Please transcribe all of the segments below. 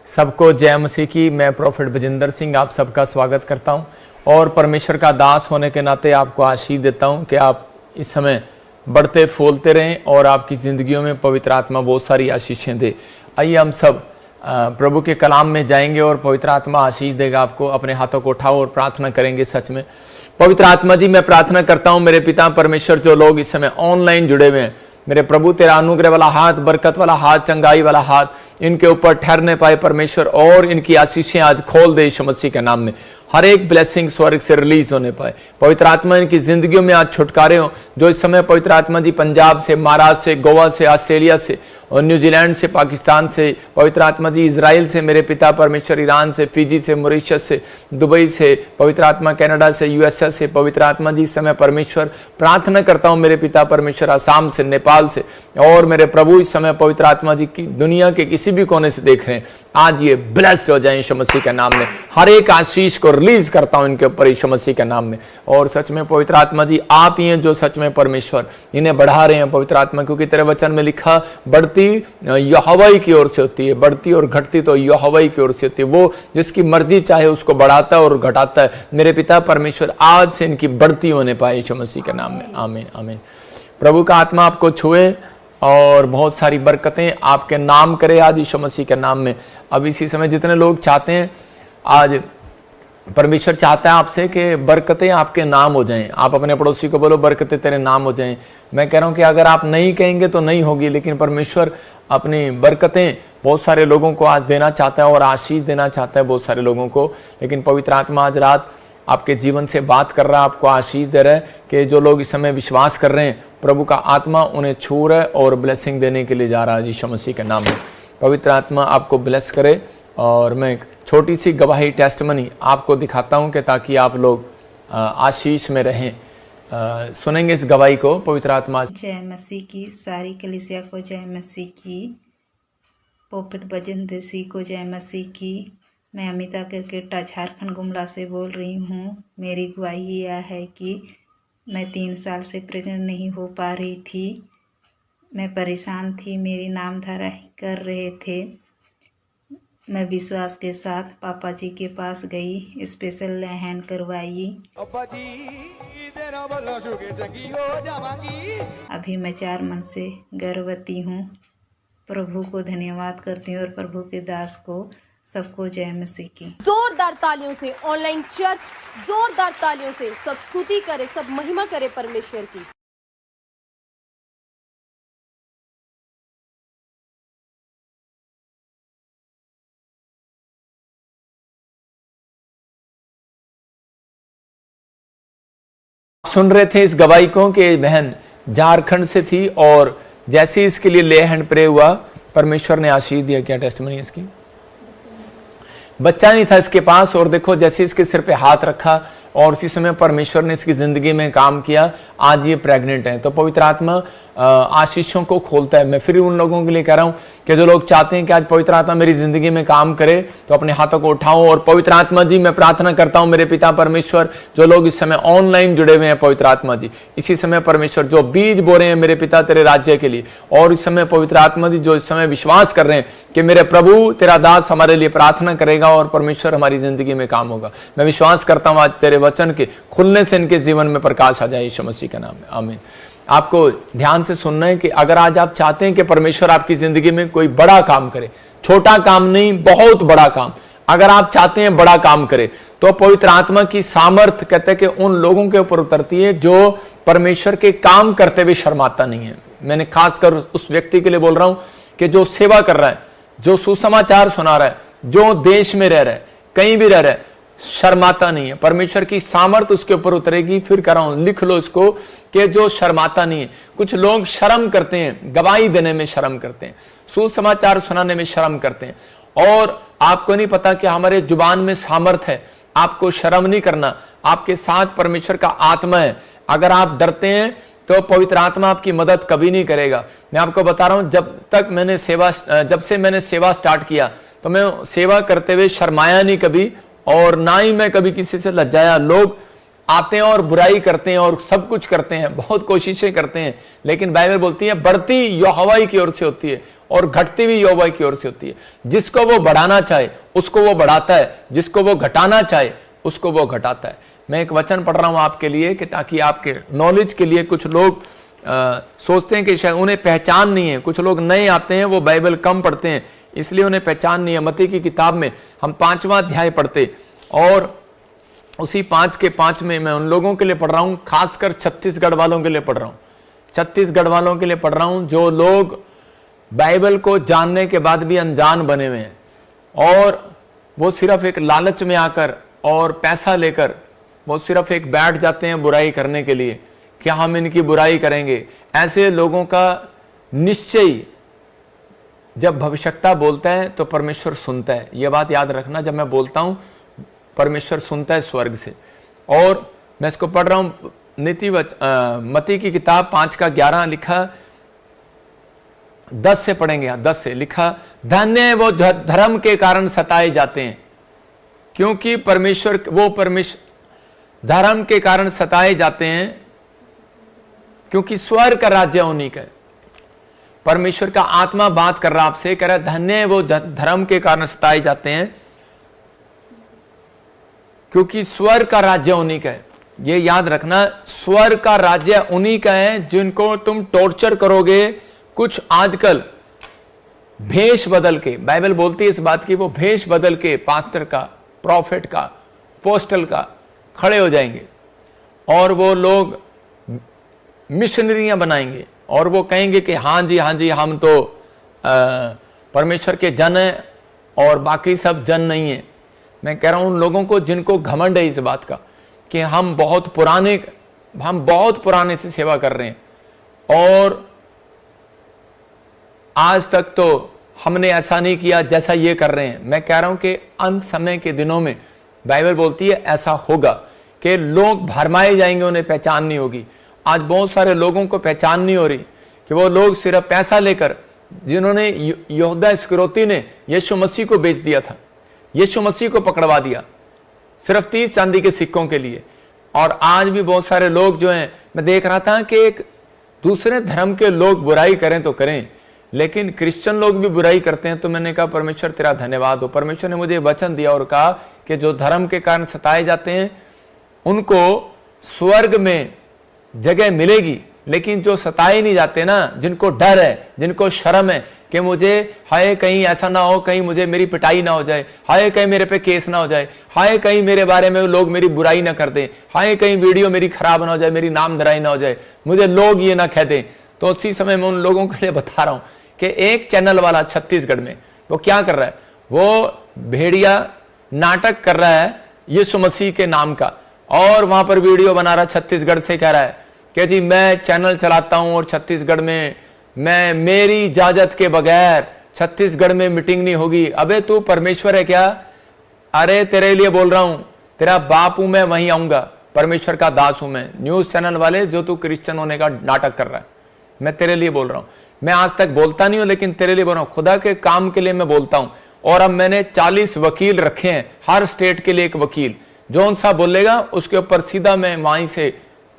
सबको जय मसीह की। मैं प्रोफेट बजिंदर सिंह आप सबका स्वागत करता हूं और परमेश्वर का दास होने के नाते आपको आशीष देता हूं कि आप इस समय बढ़ते फूलते रहें और आपकी ज़िंदगियों में पवित्र आत्मा बहुत सारी आशीषें दे। आइए हम सब प्रभु के कलाम में जाएंगे और पवित्र आत्मा आशीष देगा आपको। अपने हाथों को उठाओ और प्रार्थना करेंगे। सच में पवित्र आत्मा जी, मैं प्रार्थना करता हूँ मेरे पिता परमेश्वर, जो लोग इस समय ऑनलाइन जुड़े हुए हैं, मेरे प्रभु तेरा अनुग्रह वाला हाथ, बरकत वाला हाथ, चंगाई वाला हाथ इनके ऊपर ठहरने पाए परमेश्वर, और इनकी आशीषें आज खोल दे यीशु मसीह के नाम में। हर एक ब्लेसिंग स्वर्ग से रिलीज होने पाए। पवित्र आत्मा इनकी जिंदगियों में आज छुटकारे हो। जो इस समय पवित्र आत्मा जी पंजाब से, महाराष्ट्र से, गोवा से, ऑस्ट्रेलिया से और न्यूजीलैंड से, पाकिस्तान से, पवित्र आत्मा जी इजराइल से, मेरे पिता परमेश्वर ईरान से, फिजी से, मॉरिशस से, दुबई से, पवित्र आत्मा कनाडा से, यूएसए से, पवित्र आत्मा जी इस समय परमेश्वर प्रार्थना करता हूँ मेरे पिता परमेश्वर आसाम से, नेपाल से, और मेरे प्रभु इस समय पवित्र आत्मा जी की दुनिया के किसी भी कोने से देख रहे हैं, आज ये ब्लेस्ड हो जाए यीशु मसीह के नाम में। हर एक आशीष को रिलीज करता हूं इनके ऊपर यीशु मसीह के नाम में। और सच में पवित्र आत्मा जी आप ही हैं जो सच में परमेश्वर इन्हें बढ़ा रहे हैं पवित्र आत्मा, क्योंकि तेरे वचन में लिखा बढ़ती यहोवा की ओर से होती है, बढ़ती और घटती तो यहोवा की ओर से होती है। वो जिसकी मर्जी चाहे उसको बढ़ाता है और घटाता है। मेरे पिता परमेश्वर आज से इनकी बढ़ती होने पाए यीशु मसीह के नाम में। आमीन आमीन। प्रभु का आत्मा आपको छुए और बहुत सारी बरकतें आपके नाम करे आज यीशु मसीह के नाम में। अब इसी समय जितने लोग चाहते हैं, आज परमेश्वर चाहता है आपसे कि बरकतें आपके नाम हो जाएं। आप अपने पड़ोसी को बोलो बरकतें तेरे नाम हो जाएं। मैं कह रहा हूं कि अगर आप नहीं कहेंगे तो नहीं होगी, लेकिन परमेश्वर अपनी बरकतें बहुत सारे लोगों को आज देना चाहता है और आशीष देना चाहता है बहुत सारे लोगों को। लेकिन पवित्र आत्मा आज रात आपके जीवन से बात कर रहा है, आपको आशीष दे रहा है कि जो लोग इस समय विश्वास कर रहे हैं, प्रभु का आत्मा उन्हें छू रहा है और ब्लेसिंग देने के लिए जा रहा है यीशु मसीह के नाम में। पवित्र आत्मा आपको ब्लेस करे। और मैं एक छोटी सी गवाही टेस्टमनी आपको दिखाता हूं कि ताकि आप लोग आशीष में रहें। सुनेंगे इस गवाही को। पवित्र आत्मा जय मसीह की। सारी कलीसिया को जय मसीह की। प्रोफेट बजिंदर सिंह को जय मसीह की। मैं अमिता क्रिकेटा झारखंड गुमला से बोल रही हूँ। मेरी गवाही यह है कि मैं 3 साल से प्रेग्नेंट नहीं हो पा रही थी। मैं परेशान थी, मेरी नामधारा कर रहे थे। मैं विश्वास के साथ पापा जी के पास गई, स्पेशल लहन करवाई। अभी मैं 4 मंथ से गर्भवती हूँ। प्रभु को धन्यवाद करती हूँ और प्रभु के दास को सबको जय मसीह की। जोरदार तालियों से ऑनलाइन चर्च, जोरदार तालियों से सब स्तुति करे, सब महिमा करे परमेश्वर की। सुन रहे थे इस गवाही को कि बहन झारखंड से थी और जैसे इसके लिए ले हैंड प्रे हुआ, परमेश्वर ने आशीष दिया। क्या टेस्टमनी है इसकी? बच्चा नहीं था इसके पास और देखो जैसे इसके सिर पे हाथ रखा और उसी समय परमेश्वर ने इसकी जिंदगी में काम किया, आज ये प्रेग्नेंट है। तो पवित्र आत्मा आशीषों को खोलता है। मैं फिर उन लोगों के लिए कह रहा हूं कि जो लोग चाहते हैं कि आज पवित्र आत्मा मेरी जिंदगी में काम करे, तो अपने हाथों को उठाओ और पवित्र आत्मा जी मैं प्रार्थना करता हूं मेरे पिता परमेश्वर, जो लोग इस समय ऑनलाइन जुड़े हुए हैं पवित्र आत्मा जी, इसी समय परमेश्वर जो बीज बो रहे हैं मेरे पिता तेरे राज्य के लिए, और इस समय पवित्र आत्मा जी जो इस समय विश्वास कर रहे हैं कि मेरे प्रभु तेरा दास हमारे लिए प्रार्थना करेगा और परमेश्वर हमारी जिंदगी में काम होगा। मैं विश्वास करता हूं आज तेरे वचन के खुलने से इनके जीवन में प्रकाश आ जाए यीशु मसीह के नाम में। आमीन। आपको ध्यान से सुनना है कि अगर आज आप चाहते हैं कि परमेश्वर आपकी जिंदगी में कोई बड़ा काम करे, छोटा काम नहीं, बहुत बड़ा काम, अगर आप चाहते हैं बड़ा काम करे, तो पवित्र आत्मा की सामर्थ कहते हैं कि उन लोगों के ऊपर उतरती है जो परमेश्वर के काम करते हुए शर्माता नहीं है। मैंने खासकर उस व्यक्ति के लिए बोल रहा हूं कि जो सेवा कर रहा है, जो सुसमाचार सुना रहा है, जो देश में रह रहा है, कहीं भी रह रहा है, शर्माता नहीं है। परमेश्वर की सामर्थ उसके ऊपर उतरेगी। फिर कह रहा हूं, लिख लो इसको कि जो शर्माता नहीं है। कुछ लोग शर्म करते हैं, गवाही देने में शर्म करते हैं, सुसमाचार सुनाने में शर्म करते हैं, और आपको नहीं पता कि हमारे जुबान में सामर्थ है। आपको शर्म नहीं करना, आपके साथ परमेश्वर का आत्मा है। अगर आप डरते हैं तो पवित्र आत्मा आपकी मदद कभी नहीं करेगा। मैं आपको बता रहा हूं, जब से मैंने सेवा स्टार्ट किया तो मैं सेवा करते हुए शर्माया नहीं कभी, और ना ही मैं कभी किसी से लज्जाया। लोग आते हैं और बुराई करते हैं और सब कुछ करते हैं, बहुत कोशिशें करते हैं, लेकिन बाइबल बोलती है बढ़ती यहोवा की ओर से होती है और घटती भी यहोवा की ओर से होती है। जिसको वो बढ़ाना चाहे उसको वो बढ़ाता है, जिसको वो घटाना चाहे उसको वो घटाता है। मैं एक वचन पढ़ रहा हूं आपके लिए कि ताकि आपके नॉलेज के लिए, कुछ लोग सोचते हैं कि शायद उन्हें पहचान नहीं है, कुछ लोग नए आते हैं, वो बाइबल कम पढ़ते हैं इसलिए उन्हें पहचान नहीं है। मत्ती की किताब में हम 5वां अध्याय पढ़ते और उसी 5 के 5 में मैं उन लोगों के लिए पढ़ रहा हूं, खासकर छत्तीसगढ़ वालों के लिए पढ़ रहा हूं, छत्तीसगढ़ वालों के लिए पढ़ रहा हूं जो लोग बाइबल को जानने के बाद भी अनजान बने हुए हैं और वो सिर्फ एक लालच में आकर और पैसा लेकर वो सिर्फ एक बैठ जाते हैं बुराई करने के लिए कि हम इनकी बुराई करेंगे। ऐसे लोगों का निश्चय जब भविष्यता बोलता है तो परमेश्वर सुनता है। यह बात याद रखना, जब मैं बोलता हूं परमेश्वर सुनता है स्वर्ग से। और मैं इसको पढ़ रहा हूं मत्ती की किताब 5 का 11 लिखा, 10 से पढ़ेंगे, 10 से लिखा, धन्य वो धर्म के कारण सताए जाते हैं क्योंकि परमेश्वर धर्म के कारण सताए जाते हैं क्योंकि स्वर्ग का राज्य उन्हीं का है। परमेश्वर का आत्मा बात कर रहा आपसे, कह रहा है धन्य वो धर्म के कारण सताए जाते हैं क्योंकि स्वर्ग का राज्य उन्हीं का है। ये याद रखना, स्वर्ग का राज्य उन्हीं का है जिनको तुम टॉर्चर करोगे। कुछ आजकल भेष बदल के, बाइबल बोलती है इस बात की, वो भेष बदल के पास्टर का, प्रॉफिट का, पोस्टल का खड़े हो जाएंगे और वो लोग मिशनरियां बनाएंगे और वो कहेंगे कि हाँ जी हम तो परमेश्वर के जन हैं और बाकी सब जन नहीं है। मैं कह रहा हूं उन लोगों को जिनको घमंड है इस बात का कि हम बहुत पुराने से सेवा कर रहे हैं और आज तक तो हमने ऐसा नहीं किया जैसा ये कर रहे हैं। मैं कह रहा हूं कि अंत समय के दिनों में बाइबल बोलती है ऐसा होगा कि लोग भरमाए जाएंगे, उन्हें पहचान नहीं होगी। आज बहुत सारे लोगों को पहचान नहीं हो रही कि वो लोग सिर्फ पैसा लेकर, जिन्होंने यहूदा इस्करियोती ने यीशु मसीह को बेच दिया था, यीशु मसीह को पकड़वा दिया सिर्फ 30 चांदी के सिक्कों के लिए। और आज भी बहुत सारे लोग जो हैं, मैं देख रहा था कि एक दूसरे धर्म के लोग बुराई करें तो करें, लेकिन क्रिश्चियन लोग भी बुराई करते हैं। तो मैंने कहा परमेश्वर तेरा धन्यवाद हो। परमेश्वर ने मुझे वचन दिया और कहा कि जो धर्म के कारण सताए जाते हैं उनको स्वर्ग में जगह मिलेगी, लेकिन जो सताए नहीं जाते ना, जिनको डर है, जिनको शर्म है कि मुझे हाय कहीं ऐसा ना हो, कहीं मुझे मेरी पिटाई ना हो जाए, हाय कहीं मेरे पे केस ना हो जाए, हाय कहीं मेरे बारे में लोग मेरी बुराई ना कर दें, हाय कहीं वीडियो मेरी खराब ना हो जाए, मेरी नाम धराई ना हो जाए, मुझे लोग ये ना कह दें। तो उसी समय मैं उन लोगों के लिए बता रहा हूं कि एक चैनल वाला छत्तीसगढ़ में वो क्या कर रहा है, वो भेड़िया नाटक कर रहा है यीशु मसीह के नाम का और वहां पर वीडियो बना रहा, छत्तीसगढ़ से कह रहा है कि जी मैं चैनल चलाता हूं और छत्तीसगढ़ में मैं मेरी इजाजत के बगैर छत्तीसगढ़ में मीटिंग नहीं होगी। अबे तू परमेश्वर है क्या? अरे तेरे लिए बोल रहा हूं, तेरा बाप हूं मैं, वहीं आऊंगा, परमेश्वर का दास हूं मैं। न्यूज चैनल वाले जो तू क्रिश्चियन होने का नाटक कर रहा है, मैं तेरे लिए बोल रहा हूं। मैं आज तक बोलता नहीं हूं लेकिन तेरे लिए बोल रहा हूं, खुदा के काम के लिए मैं बोलता हूं। और अब मैंने 40 वकील रखे हैं, हर स्टेट के लिए एक वकील, जो सा बोलेगा उसके ऊपर सीधा मैं वहीं से,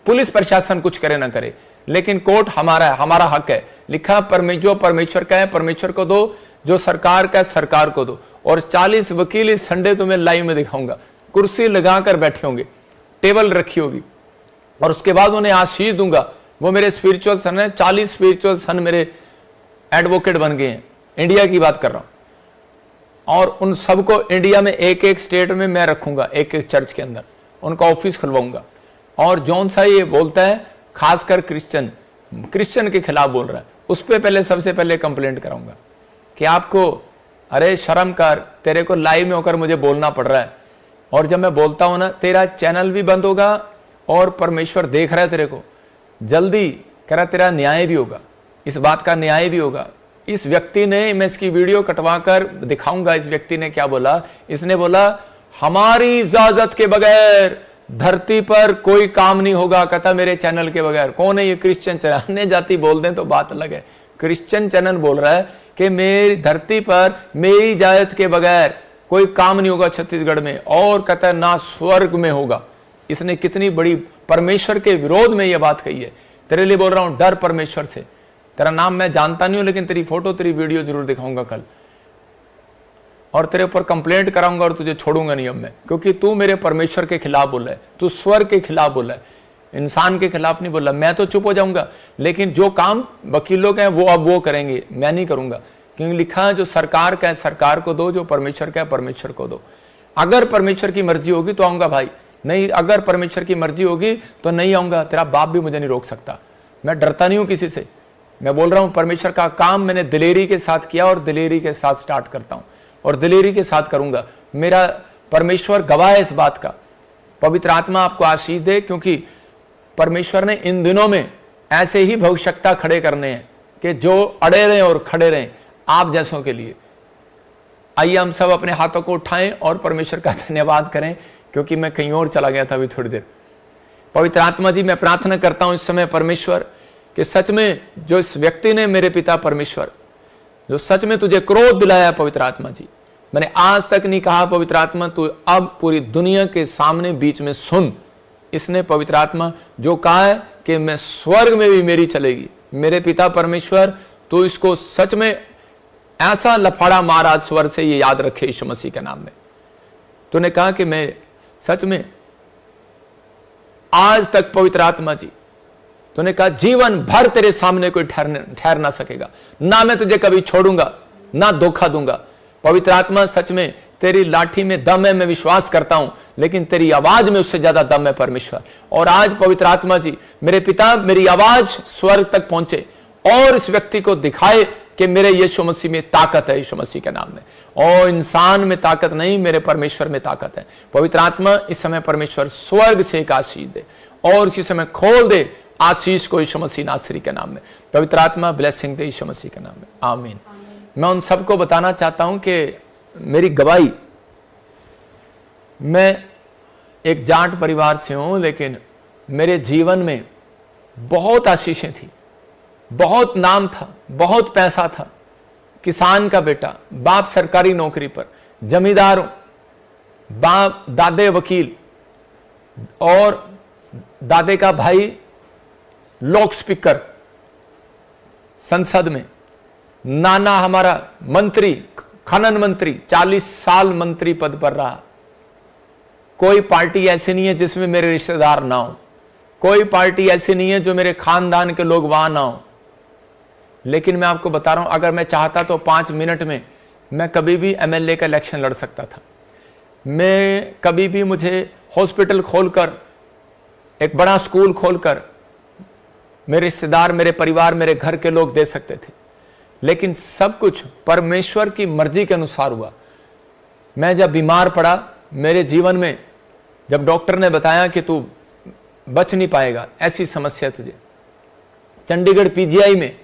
पुलिस प्रशासन कुछ करे ना करे, लेकिन कोर्ट हमारा है, हमारा हक है। लिखा जो परमेश्वर का है परमेश्वर को दो, जो सरकार का है सरकार को दो। और 40 वकील इस संडे तुम्हें लाइव में दिखाऊंगा, कुर्सी लगाकर बैठे होंगे, टेबल रखी होगी और उसके बाद उन्हें आशीष दूंगा। वो मेरे स्पिरिचुअल सन है, 40 स्पिरिचुअल सन मेरे एडवोकेट बन गए हैं, इंडिया की बात कर रहा हूं। और उन सबको इंडिया में एक एक स्टेट में मैं रखूंगा, एक एक चर्च के अंदर उनका ऑफिस खुलवाऊंगा। और जौन सा ये बोलता है खासकर क्रिश्चियन के खिलाफ बोल रहा है, उस पर पहले सबसे पहले कंप्लेंट कराऊंगा कि आपको अरे शर्म कर, तेरे को लाइव में होकर मुझे बोलना पड़ रहा है। और जब मैं बोलता हूं ना, तेरा चैनल भी बंद होगा और परमेश्वर देख रहा है तेरे को, जल्दी कह रहा तेरा न्याय भी होगा, इस बात का न्याय भी होगा। इस व्यक्ति ने, मैं इसकी वीडियो कटवा कर दिखाऊंगा, इस व्यक्ति ने क्या बोला। इसने बोला हमारी इजाजत के बगैर धरती पर कोई काम नहीं होगा, कहता मेरे चैनल के बगैर। कौन है ये? Christian channel. अन्य जाति बोल दें तो बात अलग है, क्रिश्चियन चैनल बोल रहा है कि मेरी धरती पर मेरी इजाजत के बगैर कोई काम नहीं होगा छत्तीसगढ़ में, और कहता ना स्वर्ग में होगा। इसने कितनी बड़ी परमेश्वर के विरोध में यह बात कही है। तेरे लिए बोल रहा हूं, डर परमेश्वर से, तेरा नाम मैं जानता नहीं हूं, लेकिन तेरी फोटो तेरी वीडियो जरूर दिखाऊंगा कल, और तेरे ऊपर कंप्लेंट कराऊंगा और तुझे छोड़ूंगा नहीं अब मैं, क्योंकि तू मेरे परमेश्वर के खिलाफ बोला है, तू स्वर्ग के खिलाफ बोला है, इंसान के खिलाफ नहीं बोला। मैं तो चुप हो जाऊंगा, लेकिन जो काम वकीलों के हैं वो अब वो करेंगे, मैं नहीं करूंगा, क्योंकि लिखा है जो सरकार का है सरकार को दो, जो परमेश्वर का है परमेश्वर को दो। अगर परमेश्वर की मर्जी होगी तो आऊंगा भाई, नहीं अगर परमेश्वर की मर्जी होगी तो नहीं आऊंगा। तेरा बाप भी मुझे नहीं रोक सकता, मैं डरता नहीं हूं किसी से। मैं बोल रहा हूं परमेश्वर का काम मैंने दिलेरी के साथ किया और दिलेरी के साथ स्टार्ट करता हूं और दिलेरी के साथ करूंगा। मेरा परमेश्वर गवाह है इस बात का। पवित्र आत्मा आपको आशीष दे, क्योंकि परमेश्वर ने इन दिनों में ऐसे ही भविष्यवक्ता खड़े करने हैं कि जो अड़े रहें और खड़े रहें आप जैसों के लिए। आइए हम सब अपने हाथों को उठाएं और परमेश्वर का धन्यवाद करें, क्योंकि मैं कहीं और चला गया था अभी थोड़ी देर। पवित्र आत्मा जी, मैं प्रार्थना करता हूं इस समय परमेश्वर कि सच में जो इस व्यक्ति ने मेरे पिता परमेश्वर जो सच में तुझे क्रोध दिलाया पवित्र आत्मा जी, मैंने आज तक नहीं कहा पवित्र आत्मा, तू अब पूरी दुनिया के सामने बीच में सुन। इसने पवित्र आत्मा जो कहा है कि मैं स्वर्ग में भी मेरी चलेगी, मेरे पिता परमेश्वर तू इसको सच में ऐसा लफड़ा मार आज स्वर्ग से, ये याद रखे यीशु मसीह के नाम में। तूने कहा कि मैं सच में आज तक पवित्र आत्मा जी, तूने कहा जीवन भर तेरे सामने कोई ठहर ना सकेगा, ना मैं तुझे कभी छोड़ूंगा ना धोखा दूंगा। पवित्र आत्मा सच में तेरी लाठी में दम है, मैं विश्वास करता हूं, लेकिन तेरी आवाज में उससे ज्यादा दम है परमेश्वर। और आज पवित्र आत्मा जी मेरे पिता मेरी आवाज स्वर्ग तक पहुंचे और इस व्यक्ति को दिखाए कि मेरे यीशु मसीह में ताकत है, यीशु मसीह के नाम में। और इंसान में ताकत नहीं, मेरे परमेश्वर में ताकत है। पवित्र आत्मा इस समय परमेश्वर स्वर्ग से एक आशीष दे और इसी समय खोल दे आशीष को यीशु मसीह नासरी के नाम में। पवित्र आत्मा ब्लेसिंग दे यीशु मसीह के नाम में, आमीन। मैं उन सबको बताना चाहता हूं कि मेरी गवाही, मैं एक जाट परिवार से हूं, लेकिन मेरे जीवन में बहुत आशीषें थी, बहुत नाम था, बहुत पैसा था, किसान का बेटा, बाप सरकारी नौकरी पर, जमींदार हूं, बाप दादे वकील और दादे का भाई लोक स्पीकर संसद में, नाना हमारा मंत्री, खनन मंत्री, 40 साल मंत्री पद पर रहा। कोई पार्टी ऐसी नहीं है जिसमें मेरे रिश्तेदार ना हो, कोई पार्टी ऐसी नहीं है जो मेरे खानदान के लोग वहां ना हो। लेकिन मैं आपको बता रहा हूं, अगर मैं चाहता तो 5 मिनट में मैं कभी भी एमएलए का इलेक्शन लड़ सकता था। मैं कभी भी, मुझे हॉस्पिटल खोलकर, एक बड़ा स्कूल खोलकर मेरे रिश्तेदार, मेरे परिवार, मेरे घर के लोग दे सकते थे, लेकिन सब कुछ परमेश्वर की मर्जी के अनुसार हुआ। मैं जब बीमार पड़ा मेरे जीवन में, जब डॉक्टर ने बताया कि तू बच नहीं पाएगा, ऐसी समस्या तुझे, चंडीगढ़ पीजीआई में,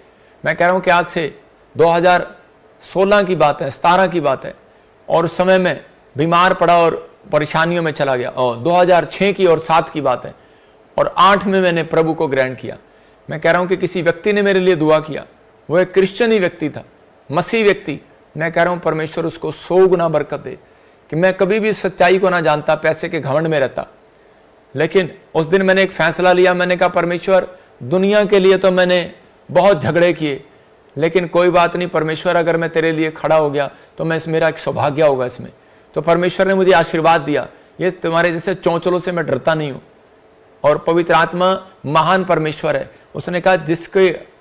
मैं कह रहा हूं कि आज से 2016 की बात है, 17 की बात है, और उस समय में बीमार पड़ा और परेशानियों में चला गया। और 2006 की और 7 की बात है, और 8 में मैंने प्रभु को ग्रहण किया। मैं कह रहा हूं कि किसी व्यक्ति ने मेरे लिए दुआ किया, वो एक क्रिश्चियन ही व्यक्ति था, मसीह व्यक्ति। मैं कह रहा हूं परमेश्वर उसको 100 गुना बरकत दे, कि मैं कभी भी सच्चाई को ना जानता, पैसे के घमंड में रहता, लेकिन उस दिन मैंने एक फैसला लिया। मैंने कहा परमेश्वर, दुनिया के लिए तो मैंने बहुत झगड़े किए, लेकिन कोई बात नहीं परमेश्वर, अगर मैं तेरे लिए खड़ा हो गया तो मेरा एक सौभाग्य होगा इसमें। तो परमेश्वर ने मुझे आशीर्वाद दिया। ये तुम्हारे जैसे चौंचलों से मैं डरता नहीं हूं। और पवित्र आत्मा महान परमेश्वर है। उसने कहा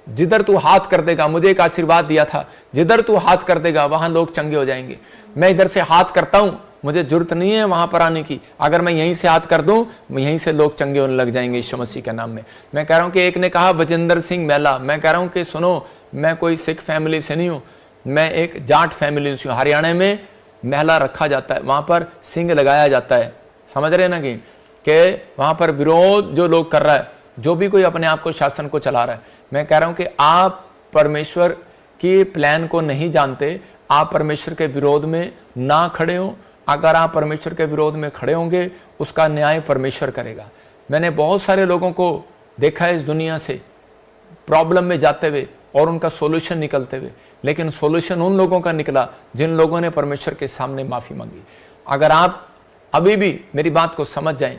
जिधर तू हाथ कर देगा, मुझे एक आशीर्वाद दिया था, जिधर तू हाथ कर देगा वहां लोग चंगे हो जाएंगे। मैं इधर से हाथ करता हूं, मुझे जरूरत नहीं है वहां पर आने की। अगर मैं यहीं से हाथ कर दूं, यहीं से लोग चंगे होने लग जाएंगे यीशु मसीह के नाम में। मैं कह रहा हूं कि एक ने कहा बजिंदर सिंह मेला, मैं कह रहा हूं कि सुनो, मैं कोई सिख फैमिली से नहीं हूं, मैं एक जाट फैमिली से हूं। हरियाणा में मेला रखा जाता है, वहां पर सिंह लगाया जाता है, समझ रहे ना कि वहां पर विरोध जो लोग कर रहा है, जो भी कोई अपने आप को शासन को चला रहा है। मैं कह रहा हूं कि आप परमेश्वर की प्लान को नहीं जानते, आप परमेश्वर के विरोध में ना खड़े हो। अगर आप परमेश्वर के विरोध में खड़े होंगे, उसका न्याय परमेश्वर करेगा। मैंने बहुत सारे लोगों को देखा है इस दुनिया से प्रॉब्लम में जाते हुए और उनका सॉल्यूशन निकलते हुए, लेकिन सॉल्यूशन उन लोगों का निकला जिन लोगों ने परमेश्वर के सामने माफी मांगी। अगर आप अभी भी मेरी बात को समझ जाएं,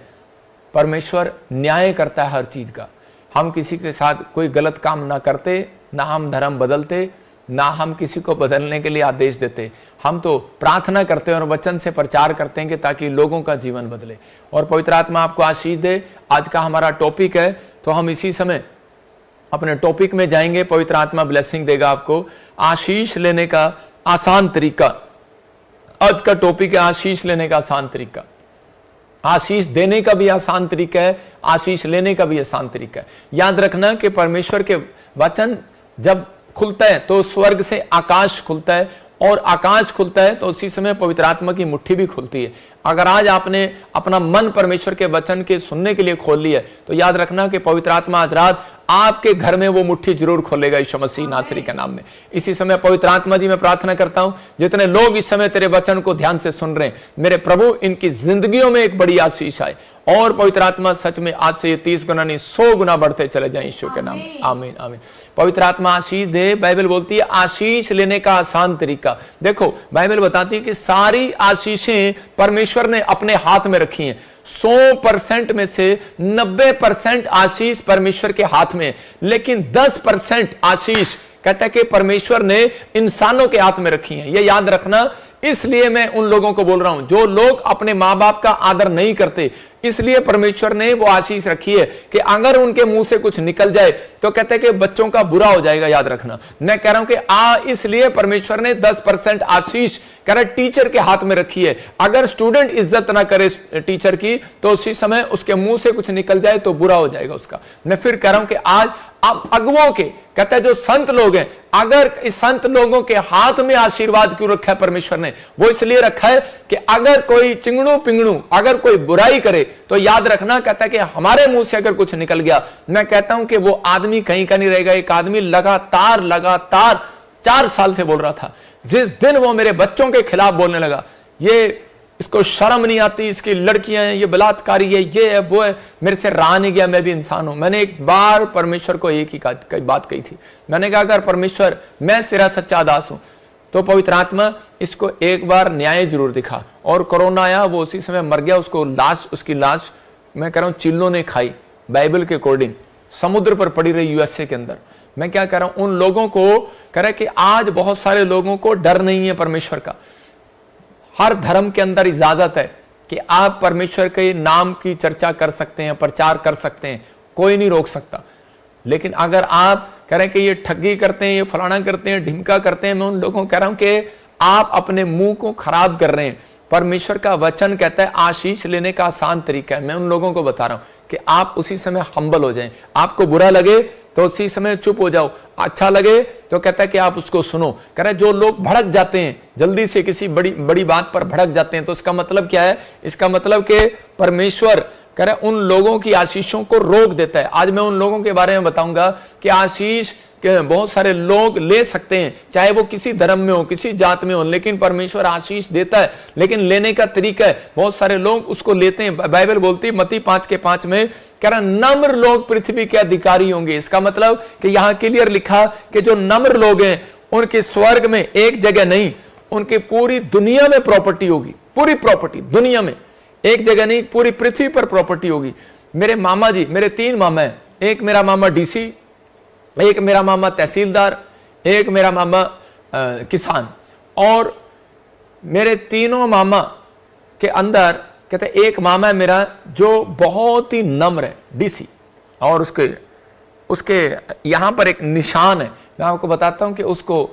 परमेश्वर न्याय करता है हर चीज का। हम किसी के साथ कोई गलत काम ना करते, ना हम धर्म बदलते, ना हम किसी को बदलने के लिए आदेश देते। हम तो प्रार्थना करते हैं और वचन से प्रचार करते हैं कि ताकि लोगों का जीवन बदले और पवित्र आत्मा आपको आशीष दे। आज का हमारा टॉपिक है, तो हम इसी समय अपने टॉपिक में जाएंगे। पवित्र आत्मा ब्लेसिंग देगा आपको। आशीष लेने का आसान तरीका। आज का टॉपिक है आशीष लेने का आसान तरीका। आशीष देने का भी आसान तरीका है, आशीष लेने का भी आसान तरीका है। याद रखना कि परमेश्वर के वचन जब खुलता है तो स्वर्ग से आकाश खुलता है, और आकाश खुलता है तो उसी समय पवित्र आत्मा की मुट्ठी भी खुलती है। अगर आज आपने अपना मन परमेश्वर के वचन के सुनने के लिए खोल लिया तो याद रखना कि पवित्र आत्मा आज रात आपके घर में वो मुट्ठी जरूर खोलेगा यीशु मसीह नासरी के नाम में। इसी समय पवित्र आत्मा जी मैं प्रार्थना करता हूं, जितने लोग इस समय तेरे वचन को ध्यान से सुन रहे हैं, मेरे प्रभु इनकी जिंदगियों में एक बड़ी आशीष आए, और पवित्र आत्मा सच में आज से ये 30 गुना नहीं 100 गुना बढ़ते चले जाए यीशु के नाम में। आमीन आमीन। पवित्र आत्मा आशीष दे। बाइबल बोलती है आशीष लेने का आसान तरीका। देखो बाइबल बताती है कि सारी आशीषें परमेश्वर ने अपने हाथ में रखी हैं। 100% में से 90% आशीष परमेश्वर के हाथ में, लेकिन 10% आशीष कहता है कि परमेश्वर ने इंसानों के हाथ में रखी है। ये याद रखना। इसलिए मैं उन लोगों को बोल रहा हूं जो लोग अपने मां बाप का आदर नहीं करते, इसलिए परमेश्वर ने वो आशीष रखी है कि अगर उनके मुंह से कुछ निकल जाए तो कहते हैं कि बच्चों का बुरा हो जाएगा। याद रखना, मैं कह रहा हूं कि इसलिए परमेश्वर ने 10% आशीष कह रहा टीचर के हाथ में रखी है। अगर स्टूडेंट इज्जत ना करे टीचर की तो उसी समय उसके मुंह से कुछ निकल जाए तो बुरा हो जाएगा उसका। मैं फिर कह रहा हूं कि आज आप अगुओं के कहते हैं जो संत लोग हैं, अगर इस संत लोगों के हाथ में आशीर्वाद क्यों रखा है परमेश्वर ने? वो इसलिए रखा है कि अगर कोई चिंगड़ू पिंगड़ू अगर कोई बुराई करे तो याद रखना, कहता है कि हमारे मुंह से अगर कुछ निकल गया, मैं कहता हूं कि वो आदमी कहीं का नहीं रहेगा। एक आदमी लगातार 4 साल से बोल रहा था, जिस दिन वो मेरे बच्चों के खिलाफ बोलने लगा, ये इसको शर्म नहीं आती, इसकी लड़कियां हैं, ये बलात्कारी है, ये है वो है, मेरे से रहा नहीं गया, मैं भी इंसान हूं। मैंने एक बार परमेश्वर को एक ही बात कही थी। मैंने कहा अगर परमेश्वर मैं तेरा सच्चा दास हूं तो पवित्र आत्मा इसको एक बार न्याय जरूर दिखा। और कोरोना आया, वो उसी समय मर गया। उसकी लाश मैं कह रहा हूं चिल्लों ने खाई। बाइबल के अकॉर्डिंग समुद्र पर पड़ी रही यूएसए के अंदर। मैं क्या कह रहा हूं, उन लोगों को कह रहा है कि आज बहुत सारे लोगों को डर नहीं है परमेश्वर का। हर धर्म के अंदर इजाजत है कि आप परमेश्वर के नाम की चर्चा कर सकते हैं, प्रचार कर सकते हैं, कोई नहीं रोक सकता। लेकिन अगर आप कह रहे हैं कि ये ठगी करते हैं, ये फलाना करते हैं, ढिमका करते हैं, मैं उन लोगों को कह रहा हूं कि आप अपने मुंह को खराब कर रहे हैं। परमेश्वर का वचन कहता है आशीष लेने का आसान तरीका है। मैं उन लोगों को बता रहा हूं कि आप उसी समय हम्बल हो जाएं। आपको बुरा लगे तो उसी समय चुप हो जाओ, अच्छा लगे तो कहता है कि आप उसको सुनो। कह रहे जो लोग भड़क जाते हैं, जल्दी से किसी बड़ी बात पर भड़क जाते हैं, तो इसका मतलब क्या है? इसका मतलब कि परमेश्वर कह रहे उन लोगों की आशीषों को रोक देता है। आज मैं उन लोगों के बारे में बताऊंगा कि आशीष के बहुत सारे लोग ले सकते हैं, चाहे वो किसी धर्म में हो, किसी जात में हो, लेकिन परमेश्वर आशीष देता है, लेकिन लेने का तरीका है। बहुत सारे लोग उसको लेते हैं। बाइबल बोलती है मत्ती 5:5 में, कह रहा नम्र लोग पृथ्वी के अधिकारी होंगे। इसका मतलब कि यहां क्लियर लिखा कि जो नम्र लोग हैं उनके स्वर्ग में एक जगह नहीं, उनकी पूरी दुनिया में प्रॉपर्टी होगी। पूरी प्रॉपर्टी दुनिया में, एक जगह नहीं, पूरी पृथ्वी पर प्रॉपर्टी होगी। मेरे मामा जी, मेरे 3 मामा हैं। एक मेरा मामा डीसी, एक मेरा मामा तहसीलदार, एक मेरा मामा किसान। और मेरे तीनों मामा के अंदर कहते एक मामा है मेरा जो बहुत ही नम्र है, डीसी, और उसके यहां पर एक निशान है। मैं आपको बताता हूं कि उसको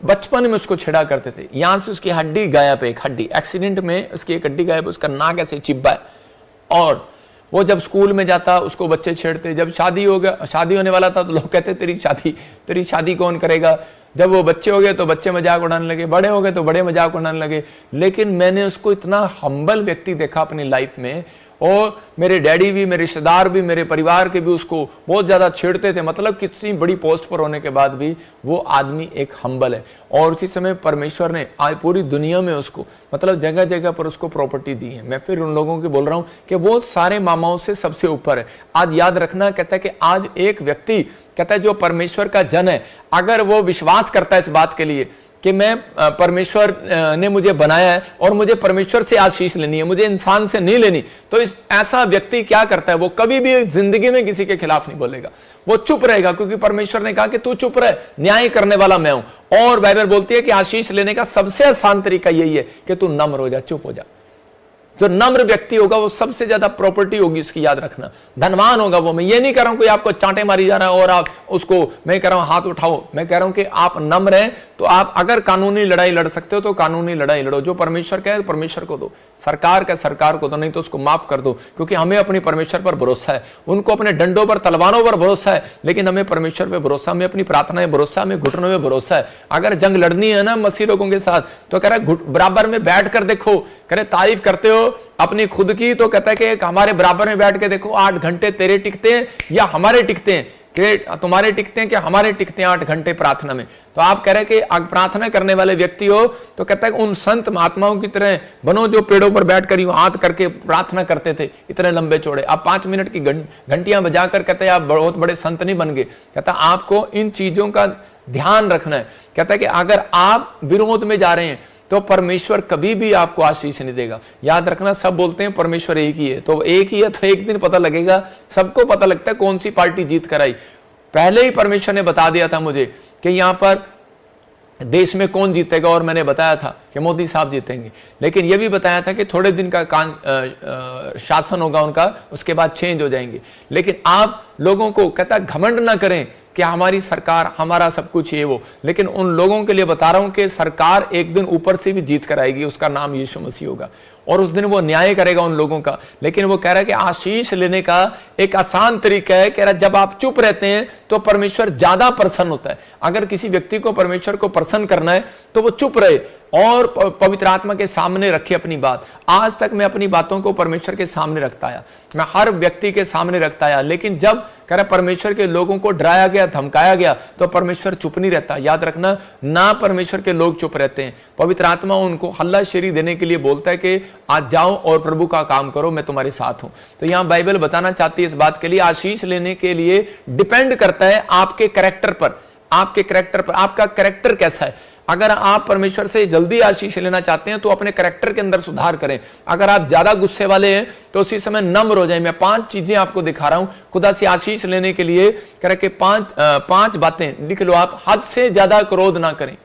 बचपन में उसको छेड़ा करते थे। यहां से उसकी हड्डी गायब है, एक हड्डी एक्सीडेंट में उसकी एक हड्डी गायब है, उसका नाक ऐसे चिब्बा है। और वो जब स्कूल में जाता उसको बच्चे छेड़ते। जब शादी होने वाला था तो लोग कहते तेरी शादी कौन करेगा। जब वो बच्चे हो गए तो बच्चे मजाक उड़ाने लगे, बड़े हो गए तो बड़े मजाक उड़ाने लगे। लेकिन मैंने उसको इतना हम्बल व्यक्ति देखा अपनी लाइफ में, और मेरे डैडी भी, मेरे रिश्तेदार भी, मेरे परिवार के भी उसको बहुत ज्यादा छेड़ते थे। मतलब कितनी बड़ी पोस्ट पर होने के बाद भी वो आदमी एक हम्बल है। और उसी समय परमेश्वर ने आज पूरी दुनिया में उसको मतलब जगह जगह पर उसको प्रॉपर्टी दी है। मैं फिर उन लोगों को बोल रहा हूं कि वो सारे मामाओं से सबसे ऊपर है। आज याद रखना, कहता है कि आज एक व्यक्ति कहता है जो परमेश्वर का जन है, अगर वो विश्वास करता है इस बात के लिए कि मैं परमेश्वर ने मुझे बनाया है और मुझे परमेश्वर से आशीष लेनी है, मुझे इंसान से नहीं लेनी, तो ऐसा व्यक्ति क्या करता है, वो कभी भी जिंदगी में किसी के खिलाफ नहीं बोलेगा, वो चुप रहेगा, क्योंकि परमेश्वर ने कहा कि तू चुप रह, न्याय करने वाला मैं हूं। और बाइबल बोलती है कि आशीष लेने का सबसे आसान तरीका यही है कि तू नम्र हो जा, चुप हो जा। जो नम्र व्यक्ति होगा वो सबसे ज्यादा प्रॉपर्टी होगी उसकी, याद रखना, धनवान होगा वो। मैं ये नहीं कह रहा हूं कि आपको चांटे मारी जा रहा है और आप उसको, मैं कह रहा हूं हाथ उठाओ, मैं कह रहा हूं कि आप नम्र हैं तो आप अगर कानूनी लड़ाई लड़ सकते हो तो कानूनी लड़ाई लड़ो। जो परमेश्वर कहे परमेश्वर को दो, सरकार का सरकार को दो, नहीं तो उसको माफ कर दो, क्योंकि हमें अपनी परमेश्वर पर भरोसा है। उनको अपने डंडों पर तलवारों पर भरोसा है, लेकिन हमें परमेश्वर पर भरोसा, हमें अपनी प्रार्थनाएं भरोसा, हमें घुटनों में भरोसा है। अगर जंग लड़नी है ना मसीह लोगों के साथ तो कह रहा है बराबर में बैठ कर देखो, कह रहे तारीफ करते हो अपनी खुद की, तो कहता है कि हमारे बराबर में बैठ के देखो 8 घंटे तेरे टिकते हैं या हमारे टिकते हैं, कि तुम्हारे टिकते हैं कि हमारे टिकते हैं 8 घंटे प्रार्थना में। तो आप कह रहे हैं कि प्रार्थना करने वाले व्यक्ति हो तो कहता है कि उन संत महात्माओं की तरह बनो जो पेड़ों पर बैठकर यूं हाथ करके प्रार्थना करते थे, इतने लंबे चौड़े। आप 5 मिनट की घंटियां बजाकर कहते हैं आप बहुत बड़े संत नहीं बन गए। कहता आपको इन चीजों का ध्यान रखना है। कहता है कि अगर आप विरोध में जा रहे हैं तो परमेश्वर कभी भी आपको आशीष नहीं देगा। याद रखना, सब बोलते हैं परमेश्वर एक ही है, तो एक ही है तो एक दिन पता लगेगा। सबको पता लगता है कौन सी पार्टी जीत कर आई। पहले ही परमेश्वर ने बता दिया था मुझे कि यहां पर देश में कौन जीतेगा, और मैंने बताया था कि मोदी साहब जीतेंगे, लेकिन यह भी बताया था कि थोड़े दिन का शासन होगा उनका, उसके बाद चेंज हो जाएंगे। लेकिन आप लोगों को कहता घमंड ना करें कि हमारी सरकार, हमारा सब कुछ ये वो, लेकिन उन लोगों के लिए बता रहा हूं कि सरकार एक दिन ऊपर से भी जीत कर आएगी, उसका नाम यीशु मसीह होगा, और उस दिन वो न्याय करेगा उन लोगों का। लेकिन वो कह रहा है कि आशीष लेने का एक आसान तरीका है, कह रहा है जब आप चुप रहते हैं तो परमेश्वर ज्यादा प्रसन्न होता है। अगर किसी व्यक्ति को परमेश्वर को प्रसन्न करना है तो वो चुप रहे और पवित्र आत्मा के सामने रखे अपनी बात। आज तक मैं अपनी बातों को परमेश्वर के सामने रखता आया, मैं हर व्यक्ति के सामने रखता आया, लेकिन जब कह रहा परमेश्वर के लोगों को डराया गया, धमकाया गया, तो परमेश्वर चुप नहीं रहता। याद रखना, ना परमेश्वर के लोग चुप रहते हैं। पवित्र आत्मा उनको हल्लाशेरी देने के लिए बोलता है कि आज जाओ और प्रभु का काम करो, मैं तुम्हारे साथ हूं। तो यहां बाइबल बताना चाहती है इस बात के लिए, आशीष लेने के लिए डिपेंड करता है आपके कैरेक्टर पर, आपके कैरेक्टर पर। आपका कैरेक्टर कैसा है? अगर आप परमेश्वर से जल्दी आशीष लेना चाहते हैं तो अपने कैरेक्टर के अंदर सुधार करें। अगर आप ज्यादा गुस्से वाले हैं तो उसी समय नम्र हो जाए। मैं 5 चीजें आपको दिखा रहा हूं खुदा से आशीष लेने के लिए, कह रहे कि 5 बातें लिख लो आप। हद से ज्यादा क्रोध ना करें।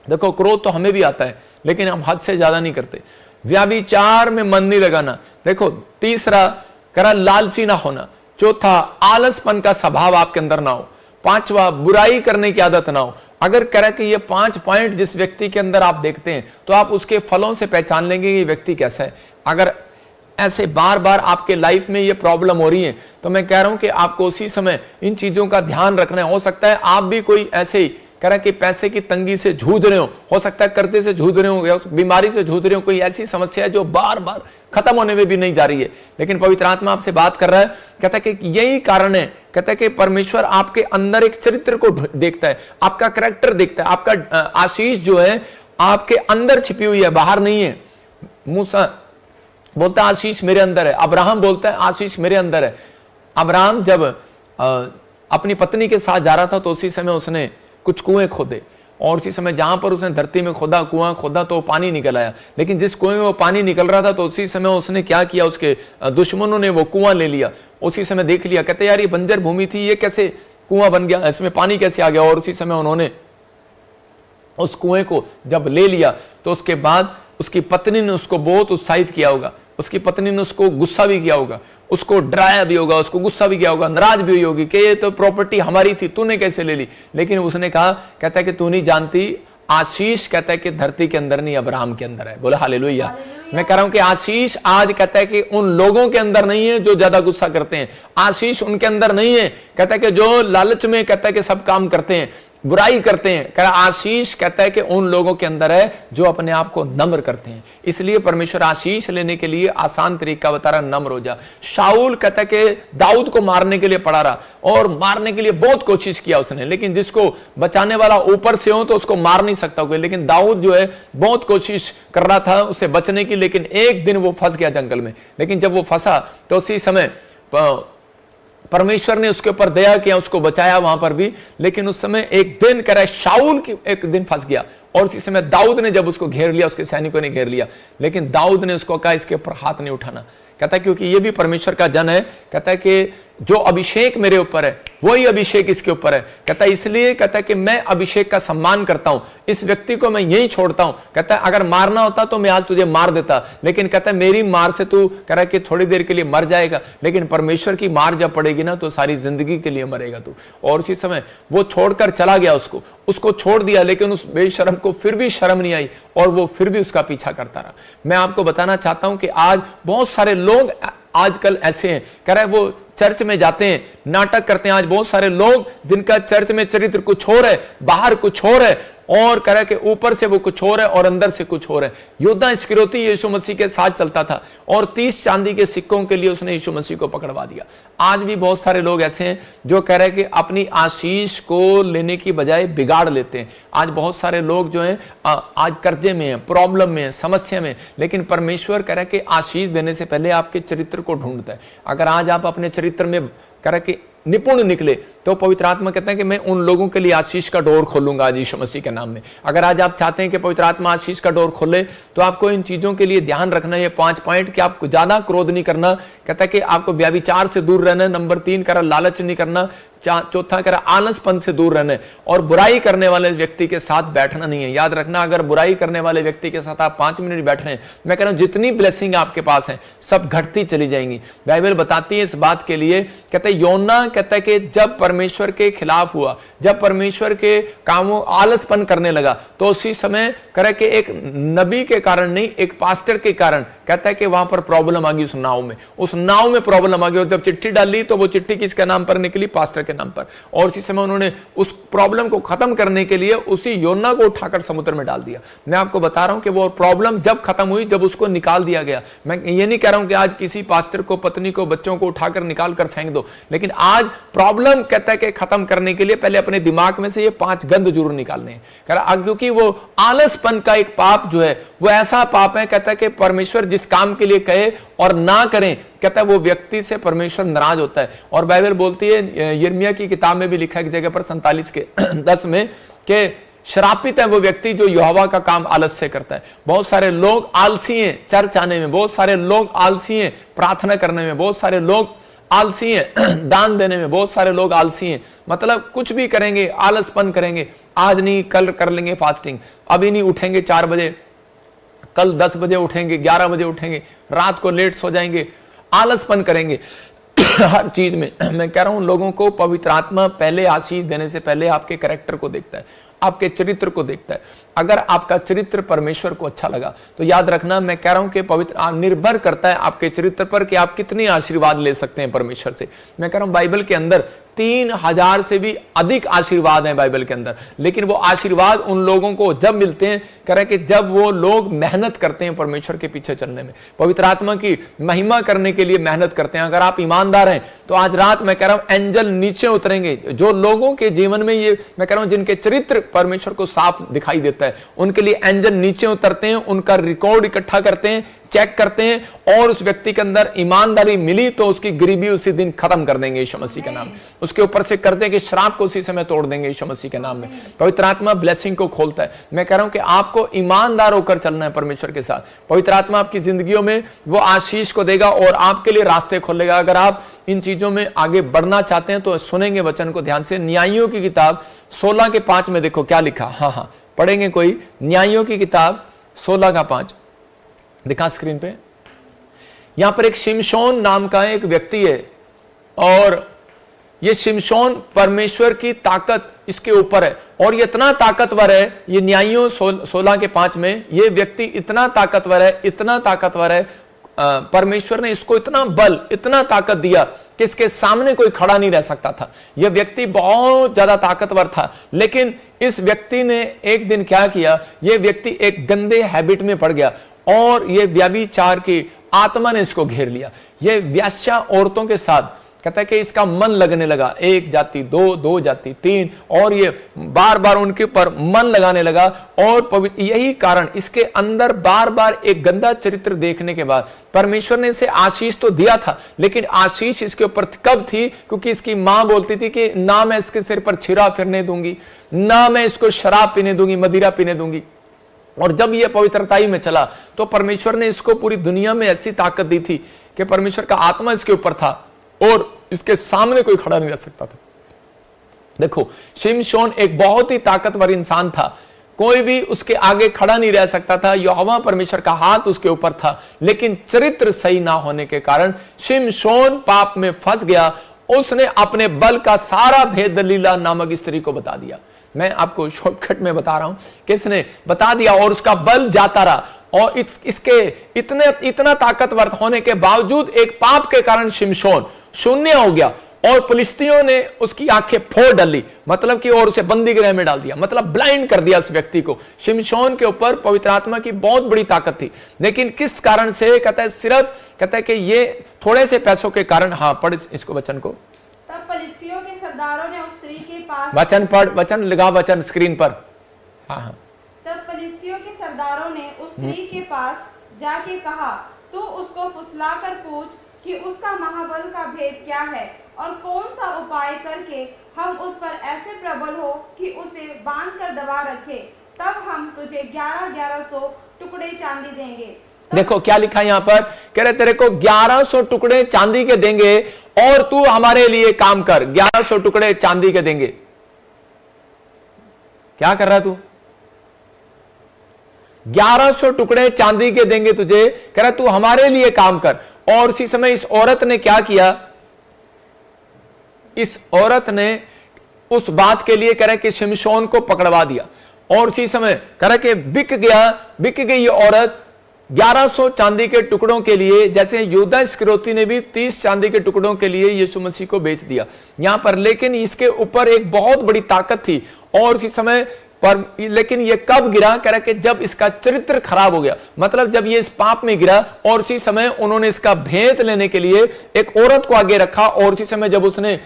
देखो, क्रोध तो हमें भी आता है, लेकिन हम हद से ज्यादा नहीं करते। व्याभिचार में मन नहीं लगाना। देखो, तीसरा कह रहा लालची ना होना। चौथा, आलसपन का स्वभाव आपके अंदर ना हो। 5वां, बुराई करने की आदत ना हो। अगर कह रहा कि ये 5 पॉइंट जिस व्यक्ति के अंदर आप देखते हैं तो आप उसके फलों से पहचान लेंगे ये व्यक्ति कैसा है। अगर ऐसे बार बार आपके लाइफ में ये प्रॉब्लम हो रही है तो मैं कह रहा हूं कि आपको उसी समय इन चीजों का ध्यान रखना है। हो सकता है आप भी कोई ऐसे ही कह रहा कि पैसे की तंगी से जूझ रहे हो सकता है कर्जे से जूझ रहे हो या बीमारी से जूझ रहे हो, कोई ऐसी समस्या है जो बार बार खत्म होने में भी नहीं जा रही है, लेकिन पवित्र आत्मा आपसे बात कर रहा है। कहता है कि यही कारण है, कहता है कि परमेश्वर आपके अंदर एक चरित्र को देखता है, आपका कैरेक्टर देखता है। आपका आशीष जो है आपके अंदर छिपी हुई है, बाहर नहीं है। मूसा बोलता है आशीष मेरे अंदर है, अब्राहम बोलता है आशीष मेरे अंदर है। अब्राहम जब अपनी पत्नी के साथ जा रहा था तो उसी समय उसने कुछ कुएं खोदे, और उसी समय जहां पर उसने धरती में खोदा, कुआं खोदा तो पानी निकल आया। लेकिन जिस कुएं में वो पानी निकल रहा था तो उसी समय उसने क्या किया, उसके दुश्मनों ने वो कुआं ले लिया। उसी समय देख लिया, कहते यार ये बंजर भूमि थी, ये कैसे कुआं बन गया, इसमें पानी कैसे आ गया। और उसी समय उन्होंने उस कुएं को जब ले लिया तो उसके बाद उसकी पत्नी ने उसको बहुत उत्साहित किया होगा, उसकी पत्नी ने उसको गुस्सा भी किया होगा, उसको डराया भी होगा, उसको गुस्सा भी किया होगा, नाराज भी हुई होगी कि ये तो प्रॉपर्टी हमारी थी, तूने कैसे ले ली। लेकिन उसने कहा, कहता है कि तू नहीं जानती, आशीष कहता है कि धरती के अंदर नहीं अब्राहम के अंदर है। बोला हालेलुया। मैं कह रहा हूं कि आशीष आज कहता है कि उन लोगों के अंदर नहीं है जो ज्यादा गुस्सा करते हैं, आशीष उनके अंदर नहीं है। कहता है कि जो लालच में कहता है कि सब काम करते हैं, बुराई करते हैं। कह रहा आशीष कहता है कि उन लोगों के अंदर है जो अपने आप को नम्र करते हैं। इसलिए परमेश्वर आशीष लेने के लिए आसान तरीका बता रहा, नम्र हो जा। शाऊल कहता है कि दाऊद को मारने के लिए पड़ा रहा और मारने के लिए बहुत कोशिश किया उसने, लेकिन जिसको बचाने वाला ऊपर से हो तो उसको मार नहीं सकता कोई। लेकिन दाऊद जो है बहुत कोशिश कर रहा था उसे बचने की, लेकिन एक दिन वो फंस गया जंगल में। लेकिन जब वो फंसा तो उसी समय परमेश्वर ने उसके ऊपर दया किया, उसको बचाया वहां पर भी। लेकिन उस समय एक दिन कह रहा है शाऊल की एक दिन फंस गया, और उसी समय दाऊद ने जब उसको घेर लिया, उसके सैनिकों ने घेर लिया, लेकिन दाऊद ने उसको कहा इसके ऊपर हाथ नहीं उठाना। कहता है क्योंकि ये भी परमेश्वर का जन है। कहता है कि जो अभिषेक मेरे ऊपर है वही अभिषेक इसके ऊपर है। कहता है इसलिए कहता है कि मैं अभिषेक का सम्मान करता हूं, इस व्यक्ति को मैं यही छोड़ता हूं। कहता है अगर मारना होता तो मैं आज तुझे मार देता, लेकिन कहता है मेरी मार से तू कह रहा है कि थोड़ी देर के लिए मर जाएगा, लेकिन परमेश्वर की मार जब पड़ेगी ना तो सारी जिंदगी के लिए मरेगा तू। और उसी समय वो छोड़कर चला गया, उसको छोड़ दिया, लेकिन उस बेशर्म को फिर भी शर्म नहीं आई और वो फिर भी उसका पीछा करता रहा। मैं आपको बताना चाहता हूं कि आज बहुत सारे लोग आजकल ऐसे हैं, कह रहा है वो चर्च में जाते हैं, नाटक करते हैं। आज बहुत सारे लोग जिनका चर्च में चरित्र कुछ और है, बाहर कुछ और है, और कह रहा है कि ऊपर से वो कुछ और है और अंदर से कुछ और है। योद्धा इस्करियोती यीशु मसीह के साथ चलता था और 30 चांदी के सिक्कों के लिए उसने यीशु मसीह को पकड़वा दिया। आज भी बहुत सारे लोग ऐसे हैं जो कह रहे हैं कि अपनी आशीष को लेने की बजाय बिगाड़ लेते हैं। आज बहुत सारे लोग जो हैं आज कर्जे में हैं, प्रॉब्लम में हैं, समस्या में, लेकिन परमेश्वर कह रहा है कि आशीष देने से पहले आपके चरित्र को ढूंढता है। अगर आज आप अपने चरित्र में कह रहा है कि निपुण निकले तो पवित्र आत्मा कहते हैं कि मैं उन लोगों के लिए आशीष का डोर खोलूंगा आज यीशु मसीह के नाम में। अगर आज आप चाहते हैं कि पवित्र आत्मा आशीष का डोर खोले तो आपको इन चीजों के लिए ध्यान रखना है। 5 पॉइंट कि आपको ज्यादा क्रोध नहीं करना, कहता है कि आपको व्यभिचार से दूर रहना है। नंबर 3 कह रहा लालच नहीं करना। चौथा कह रहा आलसपन से दूर रहना है, और बुराई करने वाले व्यक्ति के साथ बैठना नहीं है। याद रखना, अगर बुराई करने वाले व्यक्ति के साथ आप 5 मिनट बैठ रहे हैं, मैं कह रहा हूं जितनी ब्लेसिंग आपके पास है सब घटती चली जाएंगी। बाइबल बताती है इस बात के लिए, कहते हैं योना कहता है कि जब परमेश्वर के खिलाफ हुआ, जब परमेश्वर के कामों आलसपन करने लगा, तो उसी समय करे कि एक नबी के कारण नहीं, एक पास्टर के कारण कहता है कि वहां पर प्रॉब्लम आ गई। उस नाव में प्रॉब्लम आ गई। और जब चिट्ठी डाली तो वो चिट्ठी किसके नाम पर निकली? पास्टर के नाम पर। और उसी समय उन्होंने उस प्रॉब्लम को खत्म करने के लिए उसी योना को उठाकर समुद्र में डाल दिया। मैं आपको बता रहा हूं कि वो प्रॉब्लम जब खत्म हुई, जब उसको निकाल दिया गया। मैं ये नहीं कह रहा हूं कि आज किसी पास्टर को, पत्नी को, बच्चों को उठाकर निकाल कर फेंक दो, लेकिन आज प्रॉब्लम कहता है कि खत्म करने के लिए पहले अपने दिमाग में से ये 5 गंध जरूर निकालने हैं। क्योंकि वो आलसपन का एक पाप जो है वो ऐसा पाप है, कहता है कि परमेश्वर जिस काम के लिए कहे और ना करें, कहता है वो व्यक्ति से परमेश्वर नाराज होता है। और बाइबल बोलती है, यिर्मयाह की किताब में भी लिखा है एक जगह पर 47 के 10 में, कि श्रापित है वो व्यक्ति जो यहोवा का काम आलस से करता है। बहुत सारे लोग आलसी हैं चर्च आने में, बहुत सारे लोग आलसी हैं प्रार्थना करने में, बहुत सारे लोग आलसी हैं दान देने में, बहुत सारे लोग आलसी हैं, मतलब कुछ भी करेंगे, आलसपन करेंगे। आज नहीं कल कर लेंगे फास्टिंग, अभी नहीं उठेंगे 4 बजे, कल 10 बजे उठेंगे, 11 बजे उठेंगे, रात को लेट सो जाएंगे, आलसपन करेंगे हर चीज में। मैं कह रहा हूं लोगों को पवित्र आत्मा पहले आशीष देने से पहले आपके कैरेक्टर को देखता है, आपके चरित्र को देखता है। अगर आपका चरित्र परमेश्वर को अच्छा लगा तो याद रखना, मैं कह रहा हूं कि पवित्र निर्भर करता है आपके चरित्र पर कि आप कितनी आशीर्वाद ले सकते हैं परमेश्वर से। मैं कह रहा हूं बाइबल के अंदर 3000 से भी अधिक आशीर्वाद हैं बाइबल के अंदर, लेकिन वो आशीर्वाद उन लोगों को जब मिलते हैं, कह रहे कि जब वो लोग मेहनत करते हैं परमेश्वर के पीछे चलने में, पवित्र आत्मा की महिमा करने के लिए मेहनत करते हैं। अगर आप ईमानदार हैं तो आज रात मैं कह रहा हूं एंजल नीचे उतरेंगे। जो लोगों के जीवन में ये मैं कह रहा हूं जिनके चरित्र परमेश्वर को साफ दिखाई देता है, उनके लिए एंजल नीचे उतरते हैं, उनका रिकॉर्ड इकट्ठा करते हैं, चेक करते हैं, और उस व्यक्ति के अंदर ईमानदारी मिली तो उसकी गरीबी उसी दिन खत्म कर देंगे यीशु मसीह के नाम में। उसके ऊपर से कर्जे के श्राप को उसी समय तोड़ देंगे यीशु मसीह के नाम में। पवित्र आत्मा ब्लेसिंग को खोलता है। मैं कह रहा हूं कि आपको ईमानदार होकर चलना है परमेश्वर के साथ। पवित्र आत्मा आपकी जिंदगियों में वो आशीष को देगा और आपके लिए रास्ते खोलेगा। अगर आप इन चीजों में आगे बढ़ना चाहते हैं तो सुनेंगे वचन को ध्यान से। न्यायियों की किताब 16 के 5 में देखो क्या लिखा। हाँ पढ़ेंगे कोई? न्यायियों की किताब 16 का 5 दिखा स्क्रीन पे। यहां पर एक शिमशोन नाम का एक व्यक्ति है, और ये शिमशोन परमेश्वर की ताकत इसके ऊपर है, और ये इतना ताकतवर है, ये न्यायियों 16 के 5 में, ये व्यक्ति इतना ताकतवर है, इतना ताकतवर है, परमेश्वर ने इसको इतना बल, इतना ताकत दिया कि इसके सामने कोई खड़ा नहीं रह सकता था। यह व्यक्ति बहुत ज्यादा ताकतवर था, लेकिन इस व्यक्ति ने एक दिन क्या किया, यह व्यक्ति एक गंदे हैबिट में पड़ गया और यह व्यभिचार की आत्मा ने इसको घेर लिया। यह व्यास्या औरतों के साथ कहता है कि इसका मन लगने लगा, एक जाति दो, दो जाति तीन, और ये बार बार उनके ऊपर मन लगाने लगा। और यही कारण, इसके अंदर बार बार एक गंदा चरित्र देखने के बाद परमेश्वर ने इसे आशीष तो दिया था, लेकिन आशीष इसके ऊपर कब थी? क्योंकि इसकी मां बोलती थी कि ना मैं इसके सिर पर छिरा फिरने दूंगी, ना मैं इसको शराब पीने दूंगी, मदिरा पीने दूंगी। और जब यह पवित्रताई में चला तो परमेश्वर ने इसको पूरी दुनिया में ऐसी ताकत दी थी कि परमेश्वर का आत्मा इसके ऊपर था और इसके सामने कोई खड़ा नहीं रह सकता था। देखो, शिमशोन एक बहुत ही ताकतवर इंसान था, कोई भी उसके आगे खड़ा नहीं रह सकता था। यहोवा परमेश्वर का हाथ उसके ऊपर था, लेकिन चरित्र सही ना होने के कारण शिमशोन पाप में फंस गया। उसने अपने बल का सारा भेद दलीला नामक स्त्री को बता दिया। मैं आपको शॉर्टकट में बता रहा हूं, किसने बता दिया, और उसका बल जाता रहा। और इसके इतना ताकतवर होने के बावजूद एक पाप के कारण शिमशोन शून्य हो गया और फिलिस्तियों ने उसकी आंखें फोड़ डाली, मतलब कि, और उसे बंदी गृह में डाल दिया, मतलब ब्लाइंड कर दिया उस व्यक्ति को। शिमशोन के ऊपर पवित्र आत्मा की बहुत बड़ी ताकत थी, लेकिन किस कारण से? कहता है सिर्फ, कहता है कि ये थोड़े से पैसों के कारण। हाँ, पढ़ इसको, वचन को। तब फिलिस्तियों के सरदारों ने उस स्त्री के पास, वचन पढ़, वचन लगा, वचन स्क्रीन पर। हाँ हाँ। तब फिलिस्तियों के सरदारों ने उस स्त्री के पास जाके कहा, तू उसको फुसलाकर पूछ कि उसका महाबल का भेद क्या है और कौन सा उपाय करके हम उस पर ऐसे प्रबल हो कि उसे बांध कर दबा रखे, तब हम तुझे 1100 टुकड़े चांदी देंगे। देखो क्या लिखा है यहां पर, कह रहे तेरे को 1100 टुकड़े चांदी के देंगे और तू हमारे लिए काम कर। 1100 टुकड़े चांदी के देंगे। क्या कर रहा तू? 1100 टुकड़े चांदी के देंगे तुझे, कह रहा तू हमारे लिए काम कर। और उसी समय इस औरत ने क्या किया? इस औरत ने उस बात के लिए कह रहा कि शिमशोन को पकड़वा दिया। और उसी समय कह रहा कि बिक गई ये औरत 1100 चांदी के टुकड़ों के लिए, जैसे यहूदा इस्करियोती ने भी 30 चांदी के टुकड़ों के लिए यीशु मसीह को बेच दिया यहां पर। लेकिन इसके ऊपर एक बहुत बड़ी ताकत थी। और उसी समय पर, लेकिन ये कब गिरा? कह रहा कि जब इसका चरित्र खराब हो गया, मतलब जब ये इस पाप में गिरा। और उसी समय उन्होंने इसका भेद लेने के लिए एक औरत को आगे रखा। और उसी समय जब उसने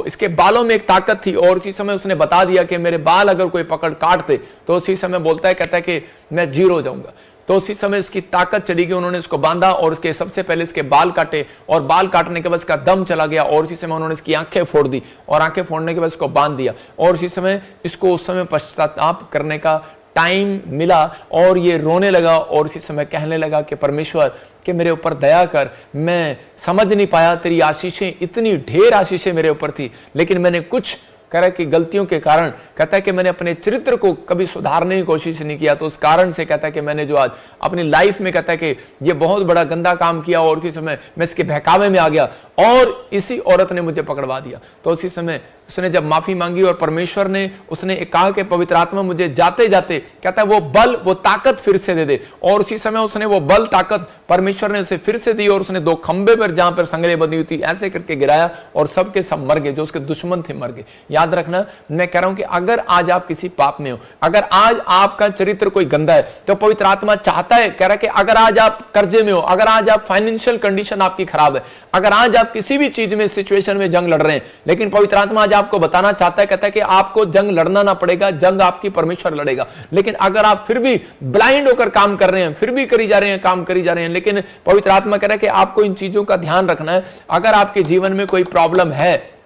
इसके बालों में एक ताकत थी, और उसी समय उसने बता दिया कि मेरे बाल अगर कोई पकड़ काट दे तो उसी समय बोलता है, कहता है कि मैं जीरो हो जाऊंगा। तो उसी समय इसकी ताकत चली गई। उन्होंने इसको बांधा और इसके सबसे पहले इसके बाल काटे, और बाल काटने के बाद इसका दम चला गया। और उसी समय उन्होंने इसकी आंखें फोड़ दी, और आंखें फोड़ने के बाद इसको बांध दिया। और उसी समय इसको उस समय पश्चाताप करने का टाइम मिला, और ये रोने लगा। और उसी समय कहने लगा कि परमेश्वर कि मेरे ऊपर दया कर, मैं समझ नहीं पाया, तेरी आशीषें, इतनी ढेर आशीषें मेरे ऊपर थी, लेकिन मैंने कुछ कह रहा है कि गलतियों के कारण, कहता है कि मैंने अपने चरित्र को कभी सुधारने की कोशिश नहीं किया। तो उस कारण से कहता है कि मैंने जो आज अपनी लाइफ में, कहता है कि ये बहुत बड़ा गंदा काम किया, और उसी समय मैं इसके बहकावे में आ गया और इसी औरत ने मुझे पकड़वा दिया। तो उसी समय उसने जब माफी मांगी और परमेश्वर ने उसने कहा कि पवित्र आत्मा मुझे जाते जाते, कहता है वो बल, वो ताकत फिर से दे दे। और उसी समय उसने वो बल, ताकत परमेश्वर ने उसे फिर से दी, और उसने 2 खंबे पर जहां पर संगले बंधी हुई थी ऐसे करके गिराया, और सबके सब मर गए, जो उसके दुश्मन थे मर गए। याद रखना, मैं कह रहा हूं कि अगर आज आप किसी पाप में हो, अगर आज आपका चरित्र कोई गंदा है, तो पवित्र आत्मा चाहता है, कह रहा है कि अगर आज आप कर्जे में हो, अगर आज आप फाइनेंशियल कंडीशन आपकी खराब है, अगर आज आप किसी भी चीज में, सिचुएशन में जंग लड़ रहे हैं, लेकिन पवित्र आत्मा आज आपको बताना चाहता है, कहता है कि आपको जंग लड़ना ना पड़ेगा, जंग आपकी परमेश्वर लड़ेगा। लेकिन अगर आप फिर भी ब्लाइंड होकर काम कर रहे हैं, फिर भी करी जा रहे हैं, काम करी जा रहे हैं, लेकिन पवित्र आत्मा कह रहा है कि आपको इन चीजों का ध्यान रखना है। अगर आपके जीवन में कोई प्रॉब्लम है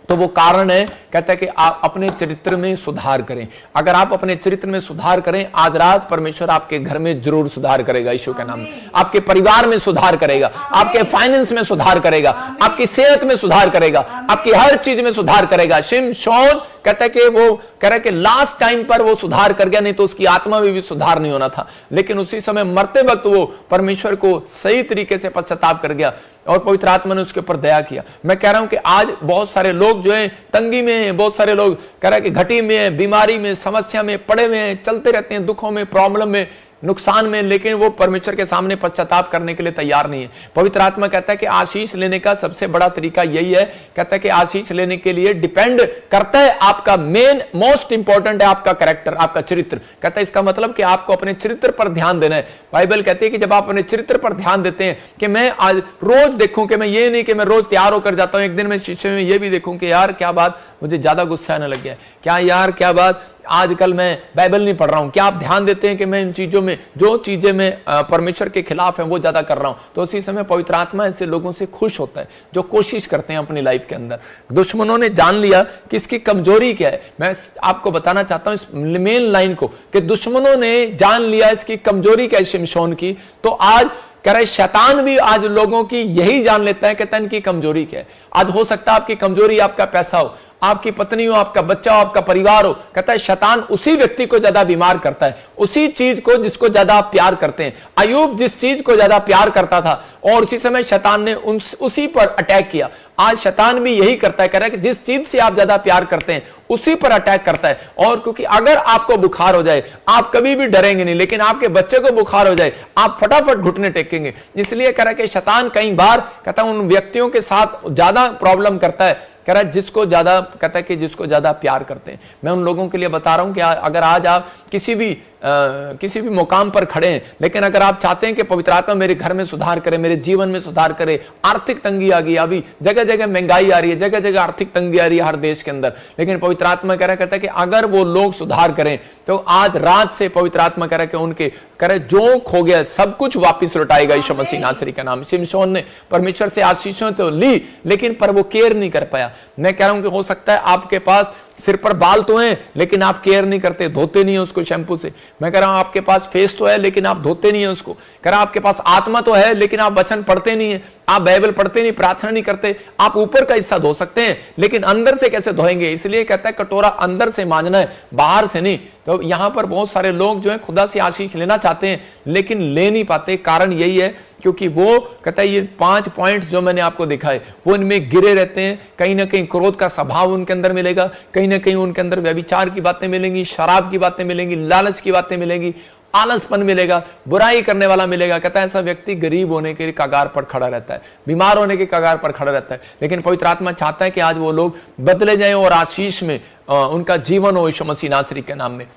तो वो कारण है, कहता है कि आप अपने चरित्र में सुधार करें। अगर आप अपने चरित्र में सुधार करें, आज रात परमेश्वर आपके घर में जरूर सुधार करेगा यीशु के नाम में। आपके परिवार में सुधार करेगा, आपके फाइनेंस में सुधार करेगा, आपकी सेहत में सुधार करेगा, आपकी हर चीज में सुधार करेगा। शिमशोन कहता है कि वो कह रहा है कि लास्ट टाइम पर वो सुधार कर गया, नहीं तो उसकी आत्मा में भी सुधार नहीं होना था। लेकिन उसी समय मरते वक्त वो परमेश्वर को सही तरीके से पश्चाताप कर गया, और पवित्र आत्मा ने उसके ऊपर दया किया। मैं कह रहा हूं कि आज बहुत सारे लोग जो हैं तंगी में हैं, बहुत सारे लोग कह रहा है कि घटी में है, बीमारी में, समस्या में पड़े हुए हैं, चलते रहते हैं दुखों में, प्रॉब्लम में। नुकसान में, लेकिन वो परमेश्वर के सामने पश्चाताप करने के लिए तैयार नहीं है। पवित्र आत्मा कहता है कि आशीष लेने का सबसे बड़ा तरीका यही है, कहता है कि आशीष लेने के लिए डिपेंड करता है आपका मेन मोस्ट इंपॉर्टेंट है आपका कैरेक्टर, आपका चरित्र। कहता है इसका मतलब कि आपको अपने चरित्र पर ध्यान देना है। बाइबल कहती है कि जब आप अपने चरित्र पर ध्यान देते हैं कि मैं आज रोज देखूं, कि मैं ये नहीं कि मैं रोज तैयार होकर जाता हूं, एक दिन मैं शीशे में ये भी देखूं कि यार क्या बात मुझे ज्यादा गुस्सा आने लग गया है, क्या यार क्या बात आजकल मैं बाइबल नहीं पढ़ रहा हूं। क्या आप ध्यान देते हैं कि मैं इन चीजों में, जो चीजें मैं परमेश्वर के खिलाफ है वो ज्यादा कर रहा हूं? तो उसी समय पवित्र आत्मा ऐसे लोगों से खुश होता है जो कोशिश करते हैं अपनी लाइफ के अंदर। दुश्मनों ने जान लिया कि इसकी कमजोरी क्या है। मैं आपको बताना चाहता हूं इस मेन लाइन को कि दुश्मनों ने जान लिया इसकी कमजोरी क्या है शिमशोन की। तो आज कह रहे शैतान भी आज लोगों की यही जान लेता है, कहता है इनकी कमजोरी क्या है। आज हो सकता है आपकी कमजोरी आपका पैसा हो, आपकी पत्नी हो, आपका बच्चा हो, आपका परिवार हो। कहता है शैतान उसी व्यक्ति को ज्यादा बीमार करता है, उसी चीज को जिसको ज्यादा आप प्यार करते हैं। अय्यूब जिस चीज को ज्यादा प्यार करता था और उसी समय शैतान ने उसी पर अटैक किया। आज शैतान भी यही करता है, कह रहा है कि जिस चीज से आप ज्यादा प्यार करते हैं उसी पर अटैक करता है। और क्योंकि अगर आपको बुखार हो जाए आप कभी भी डरेंगे नहीं, लेकिन आपके बच्चे को बुखार हो जाए आप फटाफट घुटने टेकेंगे। इसलिए कह रहा है कि शैतान कई बार कहता है उन व्यक्तियों के साथ ज्यादा प्रॉब्लम करता है, कह रहा है जिसको ज्यादा, कहता है कि जिसको ज्यादा प्यार करते हैं। मैं उन लोगों के लिए बता रहा हूं कि अगर आज आप किसी भी मुकाम पर खड़े हैं, लेकिन अगर आप चाहते हैं कि पवित्र आत्मा मेरे घर में सुधार करे, मेरे जीवन में सुधार करे, आर्थिक तंगी आ गई, अभी जगह जगह महंगाई आ रही है, जगह जगह आर्थिक तंगी आ रही है हर देश के अंदर, लेकिन पवित्र आत्मा कहता है कि अगर वो लोग सुधार करें तो आज रात से पवित्र आत्मा कह रहा है कि उनके कह रहे जो खो गया सब कुछ वापिस लौटाएगा यीशु मसीह नासरी का नाम। शिमशोन ने परमेश्वर से आशीषों तो ली लेकिन पर वो केयर नहीं कर पाया। मैं कह रहा हूं कि हो सकता है आपके पास सिर पर बाल तो हैं लेकिन आप केयर नहीं करते, धोते नहीं है उसको शैम्पू से। मैं कह रहा हूं आपके पास फेस तो है लेकिन आप धोते नहीं है उसको। कह रहा हूं आपके पास आत्मा तो है लेकिन आप वचन पढ़ते नहीं है, आप बाइबल पढ़ते नहीं, प्रार्थना नहीं करते। आप ऊपर का हिस्सा धो सकते हैं लेकिन अंदर से कैसे धोएंगे? इसलिए कहता है कटोरा अंदर से मांजना है, बाहर से नहीं। तो यहां पर बहुत सारे लोग जो है खुदा से आशीष लेना चाहते हैं लेकिन ले नहीं पाते। कारण यही है क्योंकि वो कहता है ये 5 पॉइंट्स जो मैंने आपको दिखाए वो इनमें गिरे रहते हैं। कहीं ना कहीं क्रोध का स्वभाव उनके अंदर मिलेगा, कहीं ना कहीं उनके अंदर व्यभिचार की बातें मिलेंगी, शराब की बातें मिलेंगी, लालच की बातें मिलेंगी, आलसपन मिलेगा, बुराई करने वाला मिलेगा। कहता है ऐसा व्यक्ति गरीब होने के कगार पर खड़ा रहता है, बीमार होने के कगार पर खड़ा रहता है। लेकिन पवित्र आत्मा चाहता है कि आज वो लोग बदले जाएं और आशीष में उनका जीवन हो यीशु मसीह नासरी के नाम में।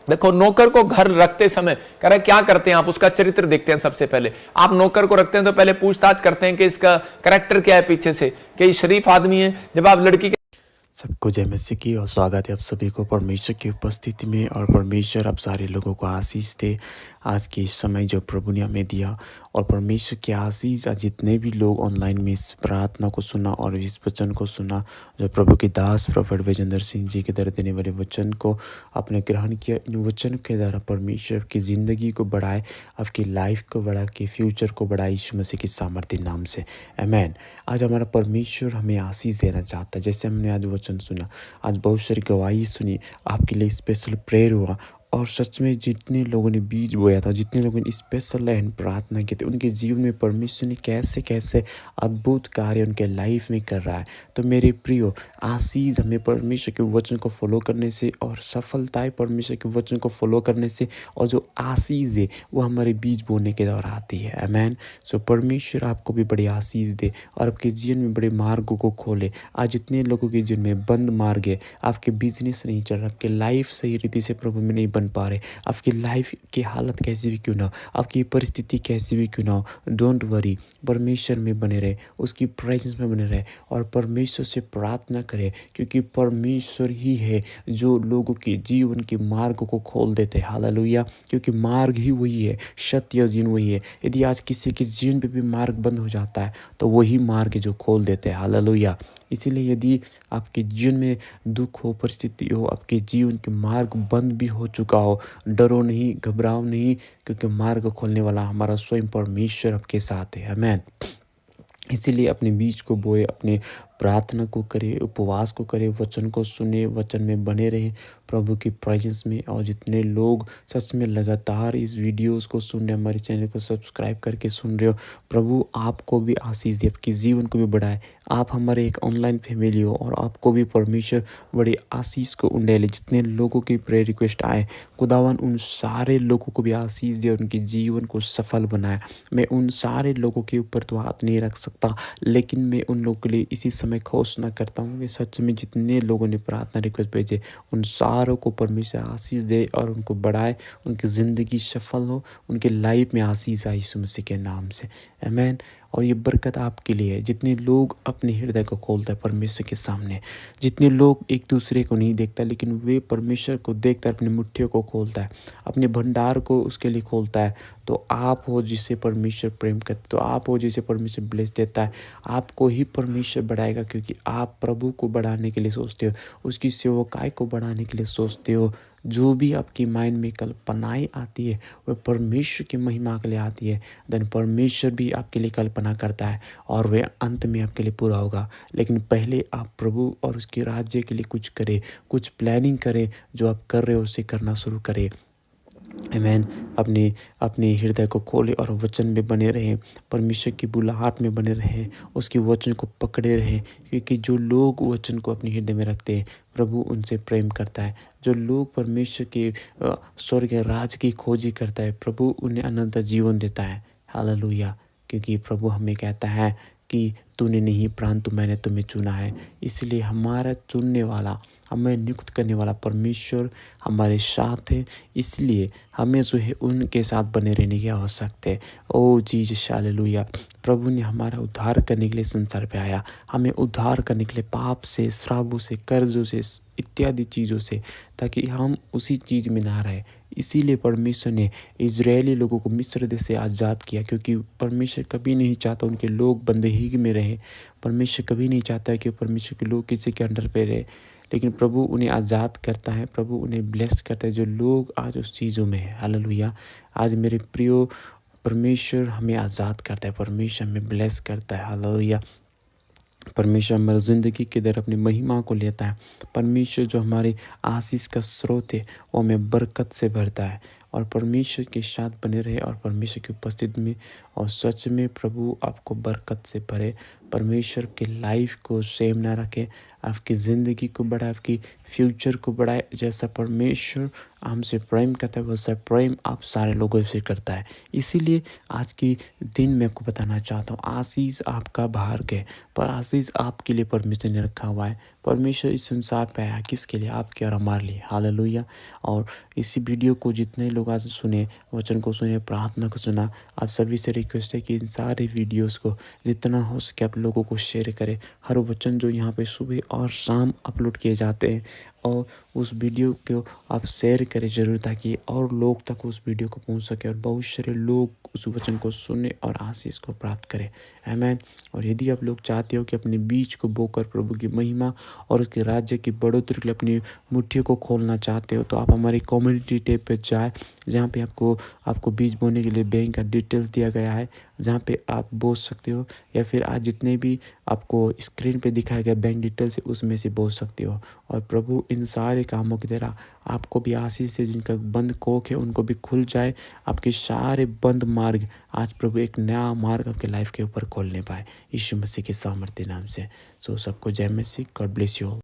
देखो नौकर को घर रखते समय कह रहे क्या करते हैं आप? उसका चरित्र देखते हैं। सबसे पहले आप नौकर को रखते हैं तो पहले पूछताछ करते हैं कि इसका कैरेक्टर क्या है पीछे से, कि ये शरीफ आदमी है। जब आप लड़की सबको जय मसीह की और स्वागत है आप सभी को परमेश्वर की उपस्थिति में। और परमेश्वर आप सारे लोगों को आशीष दे आज के इस समय जो प्रभु ने हमें दिया। और परमेश्वर की आशीष आज जितने भी लोग ऑनलाइन में इस प्रार्थना को सुना और इस वचन को सुना, जो प्रभु के दास प्रोफेट विजेंद्र सिंह जी के द्वारा देने वाले वचन को आपने ग्रहण किया, इन वचन के द्वारा परमेश्वर की ज़िंदगी को बढ़ाए, आपकी लाइफ को बढ़ा के फ्यूचर को बढ़ाए यीशु मसीह के सामर्थ्य नाम से, आमीन। आज हमारा परमेश्वर हमें आशीष देना चाहता है। जैसे हमने आज वचन सुना, आज बहुत सारी गवाही सुनी, आपके लिए स्पेशल प्रेयर हुआ। और सच में जितने लोगों ने बीज बोया था, जितने लोगों ने स्पेशल लाइन प्रार्थना की थी, उनके जीवन में परमेश्वर ने कैसे कैसे अद्भुत कार्य उनके लाइफ में कर रहा है। तो मेरे प्रियो आशीष हमें परमेश्वर के वचन को फॉलो करने से और सफलताएं परमेश्वर के वचन को फॉलो करने से, और जो आशीष है वो हमारे बीज बोने के दौरान आती है, आमीन। सो परमेश्वर आपको भी बड़ी आशीष दे और आपके जीवन में बड़े मार्गों को खोले। आज जितने लोगों के जीवन में बंद मार्ग है, आपके बिजनेस नहीं चल रहा, आपके लाइफ सही रीति से प्रभु में नहीं बन पा रहे, आपकी लाइफ की हालत कैसी भी क्यों ना हो, आपकी परिस्थिति कैसी भी क्यों ना हो, डोंट वरी, परमेश्वर में बने रहे, उसकी प्रेजेंस में बने रहे और परमेश्वर से प्रार्थना करें, क्योंकि परमेश्वर ही है जो लोगों के जीवन के मार्ग को खोल देते हैं। हालेलुया। क्योंकि मार्ग ही वही है, सत्य और जीवन वही है। यदि आज किसी के जीवन पे भी मार्ग बंद हो जाता है तो वही मार्ग है जो खोल देते हैं। हालेलुया। इसीलिए यदि आपके जीवन में दुख हो, परिस्थिति हो, आपके जीवन के मार्ग बंद भी हो चुका हो, डरो नहीं, घबराओ नहीं, क्योंकि मार्ग खोलने वाला हमारा स्वयं परमेश्वर आपके साथ है, आमीन। इसीलिए अपने बीज को बोए, अपने प्रार्थना को करें, उपवास को करें, वचन को सुने, वचन में बने रहें प्रभु की प्रेजेंस में। और जितने लोग सच में लगातार इस वीडियोस को सुन रहे, हमारे चैनल को सब्सक्राइब करके सुन रहे हो, प्रभु आपको भी आशीष दे, आपके जीवन को भी बढ़ाए। आप हमारे एक ऑनलाइन फैमिली हो और आपको भी परमेश्वर बड़े आशीष को उंडेले। जितने लोगों की प्रेयर रिक्वेस्ट आए, खुदावन उन सारे लोगों को भी आशीष दे और उनके जीवन को सफल बनाए। मैं उन सारे लोगों के ऊपर तो हाथ नहीं रख सकता, लेकिन मैं उन लोगों के लिए इसी समय घोषणा करता हूँ कि सच में जितने लोगों ने प्रार्थना रिक्वेस्ट भेजे, उन सारों को परमेश्वर आशीष दे और उनको बढ़ाए, उनकी ज़िंदगी सफल हो, उनके लाइफ में आशीष आए यीशु मसीह के नाम से, आमीन। और ये बरकत आपके लिए है। जितने लोग अपने हृदय को खोलते हैं परमेश्वर के सामने, जितने लोग एक दूसरे को नहीं देखता लेकिन वे परमेश्वर को देखता है, अपनी मुट्ठियों को खोलता है, अपने भंडार को उसके लिए खोलता है, तो आप हो जिसे परमेश्वर प्रेम करते, तो आप हो जिसे परमेश्वर ब्लेस देता है। आपको ही परमेश्वर बढ़ाएगा, क्योंकि आप प्रभु को बढ़ाने के लिए सोचते हो, उसकी सेवकाई को बढ़ाने के लिए सोचते हो। जो भी आपकी माइंड में कल्पनाएं आती है वह परमेश्वर की महिमा के लिए आती है। देन परमेश्वर भी आपके लिए कल्पना करता है और वह अंत में आपके लिए पूरा होगा। लेकिन पहले आप प्रभु और उसके राज्य के लिए कुछ करें, कुछ प्लानिंग करें। जो आप कर रहे हो उसे करना शुरू करें, आमीन। अपने हृदय को खोले और वचन में बने रहें, परमेश्वर की बुलाहट में बने रहें, उसके वचन को पकड़े रहें। क्योंकि जो लोग वचन को अपने हृदय में रखते हैं, प्रभु उनसे प्रेम करता है। जो लोग परमेश्वर के स्वर्ग राज की खोजी करता है, प्रभु उन्हें अनंत जीवन देता है। हालेलुया। क्योंकि प्रभु हमें कहता है कि तूने नहीं परंतु मैंने तुम्हें चुना है। इसलिए हमारा चुनने वाला, हमें नियुक्त करने वाला परमेश्वर हमारे साथ है। इसलिए हमें जो है उनके साथ बने रहने की आवश्यकता है। ओ जीसस, हालेलुया। प्रभु ने हमारा उद्धार करने के लिए संसार पे आया, हमें उद्धार करने के लिए पाप से, श्रापों से, कर्जों से, इत्यादि चीज़ों से, ताकि हम उसी चीज़ में ना रहे। इसीलिए परमेश्वर ने इजरायली लोगों को मिस्र देश से आज़ाद किया, क्योंकि परमेश्वर कभी नहीं चाहता उनके लोग बंदगी में रहे। परमेश्वर कभी नहीं चाहता कि परमेश्वर के लोग किसी के अंडर पे रहे, लेकिन प्रभु उन्हें आज़ाद करता है, प्रभु उन्हें ब्लेस करता है जो लोग आज उस चीज़ों में है। हालेलुया। आज मेरे प्रियो, परमेश्वर हमें आज़ाद करता है, परमेश्वर हमें ब्लेस करता है। हालेलुया। परमेश्वर हमारी ज़िंदगी के अंदर अपनी महिमा को लेता है। परमेश्वर जो हमारे आशीष का स्रोत है, वो हमें बरकत से भरता है। और परमेश्वर के साथ बने रहे और परमेश्वर की उपस्थिति में, और सच में प्रभु आपको बरकत से भरे। परमेश्वर के लाइफ को सेम ना रखे, आपकी ज़िंदगी को बढ़ाए, आपकी फ्यूचर को बढ़ाए। जैसा परमेश्वर हमसे प्रेम करता है, वैसा प्रेम आप सारे लोगों से करता है। इसीलिए आज के दिन मैं आपको बताना चाहता हूँ, आशीष आपका बाहर के, पर आशीष आपके लिए परमेश्वर ने रखा हुआ है। परमेश्वर इस संसार पे आया किसके लिए? आपके और हमारे लिए। हालेलुया। और इसी वीडियो को जितने लोग आज सुने, वचन को सुने, प्रार्थना को सुना, आप सभी से रिक्वेस्ट है कि इन सारे वीडियोस को जितना हो सके आप लोगों को शेयर करें। हर वचन जो यहाँ पे सुबह और शाम अपलोड किए जाते हैं, और उस वीडियो को आप शेयर करें ज़रूर, ताकि और लोग तक उस वीडियो को पहुंच सके और बहुत सारे लोग उस वचन को सुने और आशीष को प्राप्त करें। आमीन। और यदि आप लोग चाहते हो कि अपने बीज को बोकर प्रभु की महिमा और उसके राज्य की बढ़ोतरी के लिए अपनी मुट्ठियों को खोलना चाहते हो, तो आप हमारी कम्युनिटी टैब पे जाए, जहाँ पे आपको बीज बोने के लिए बैंक का डिटेल्स दिया गया है, जहाँ पे आप बो सकते हो। या फिर आज जितने भी आपको स्क्रीन पे दिखाया गया बैंक डिटेल्स है, उसमें से बो सकते हो। और प्रभु इन सारे कामों की तरह आपको भी आशीष से, जिनका बंद कोख है उनको भी खुल जाए। आपके सारे बंद मार्ग आज प्रभु एक नया मार्ग आपके लाइफ के ऊपर खोलने पाए, यीशु मसीह के सामर्थ्य नाम से। सो सबको जय मसीह। God bless you all.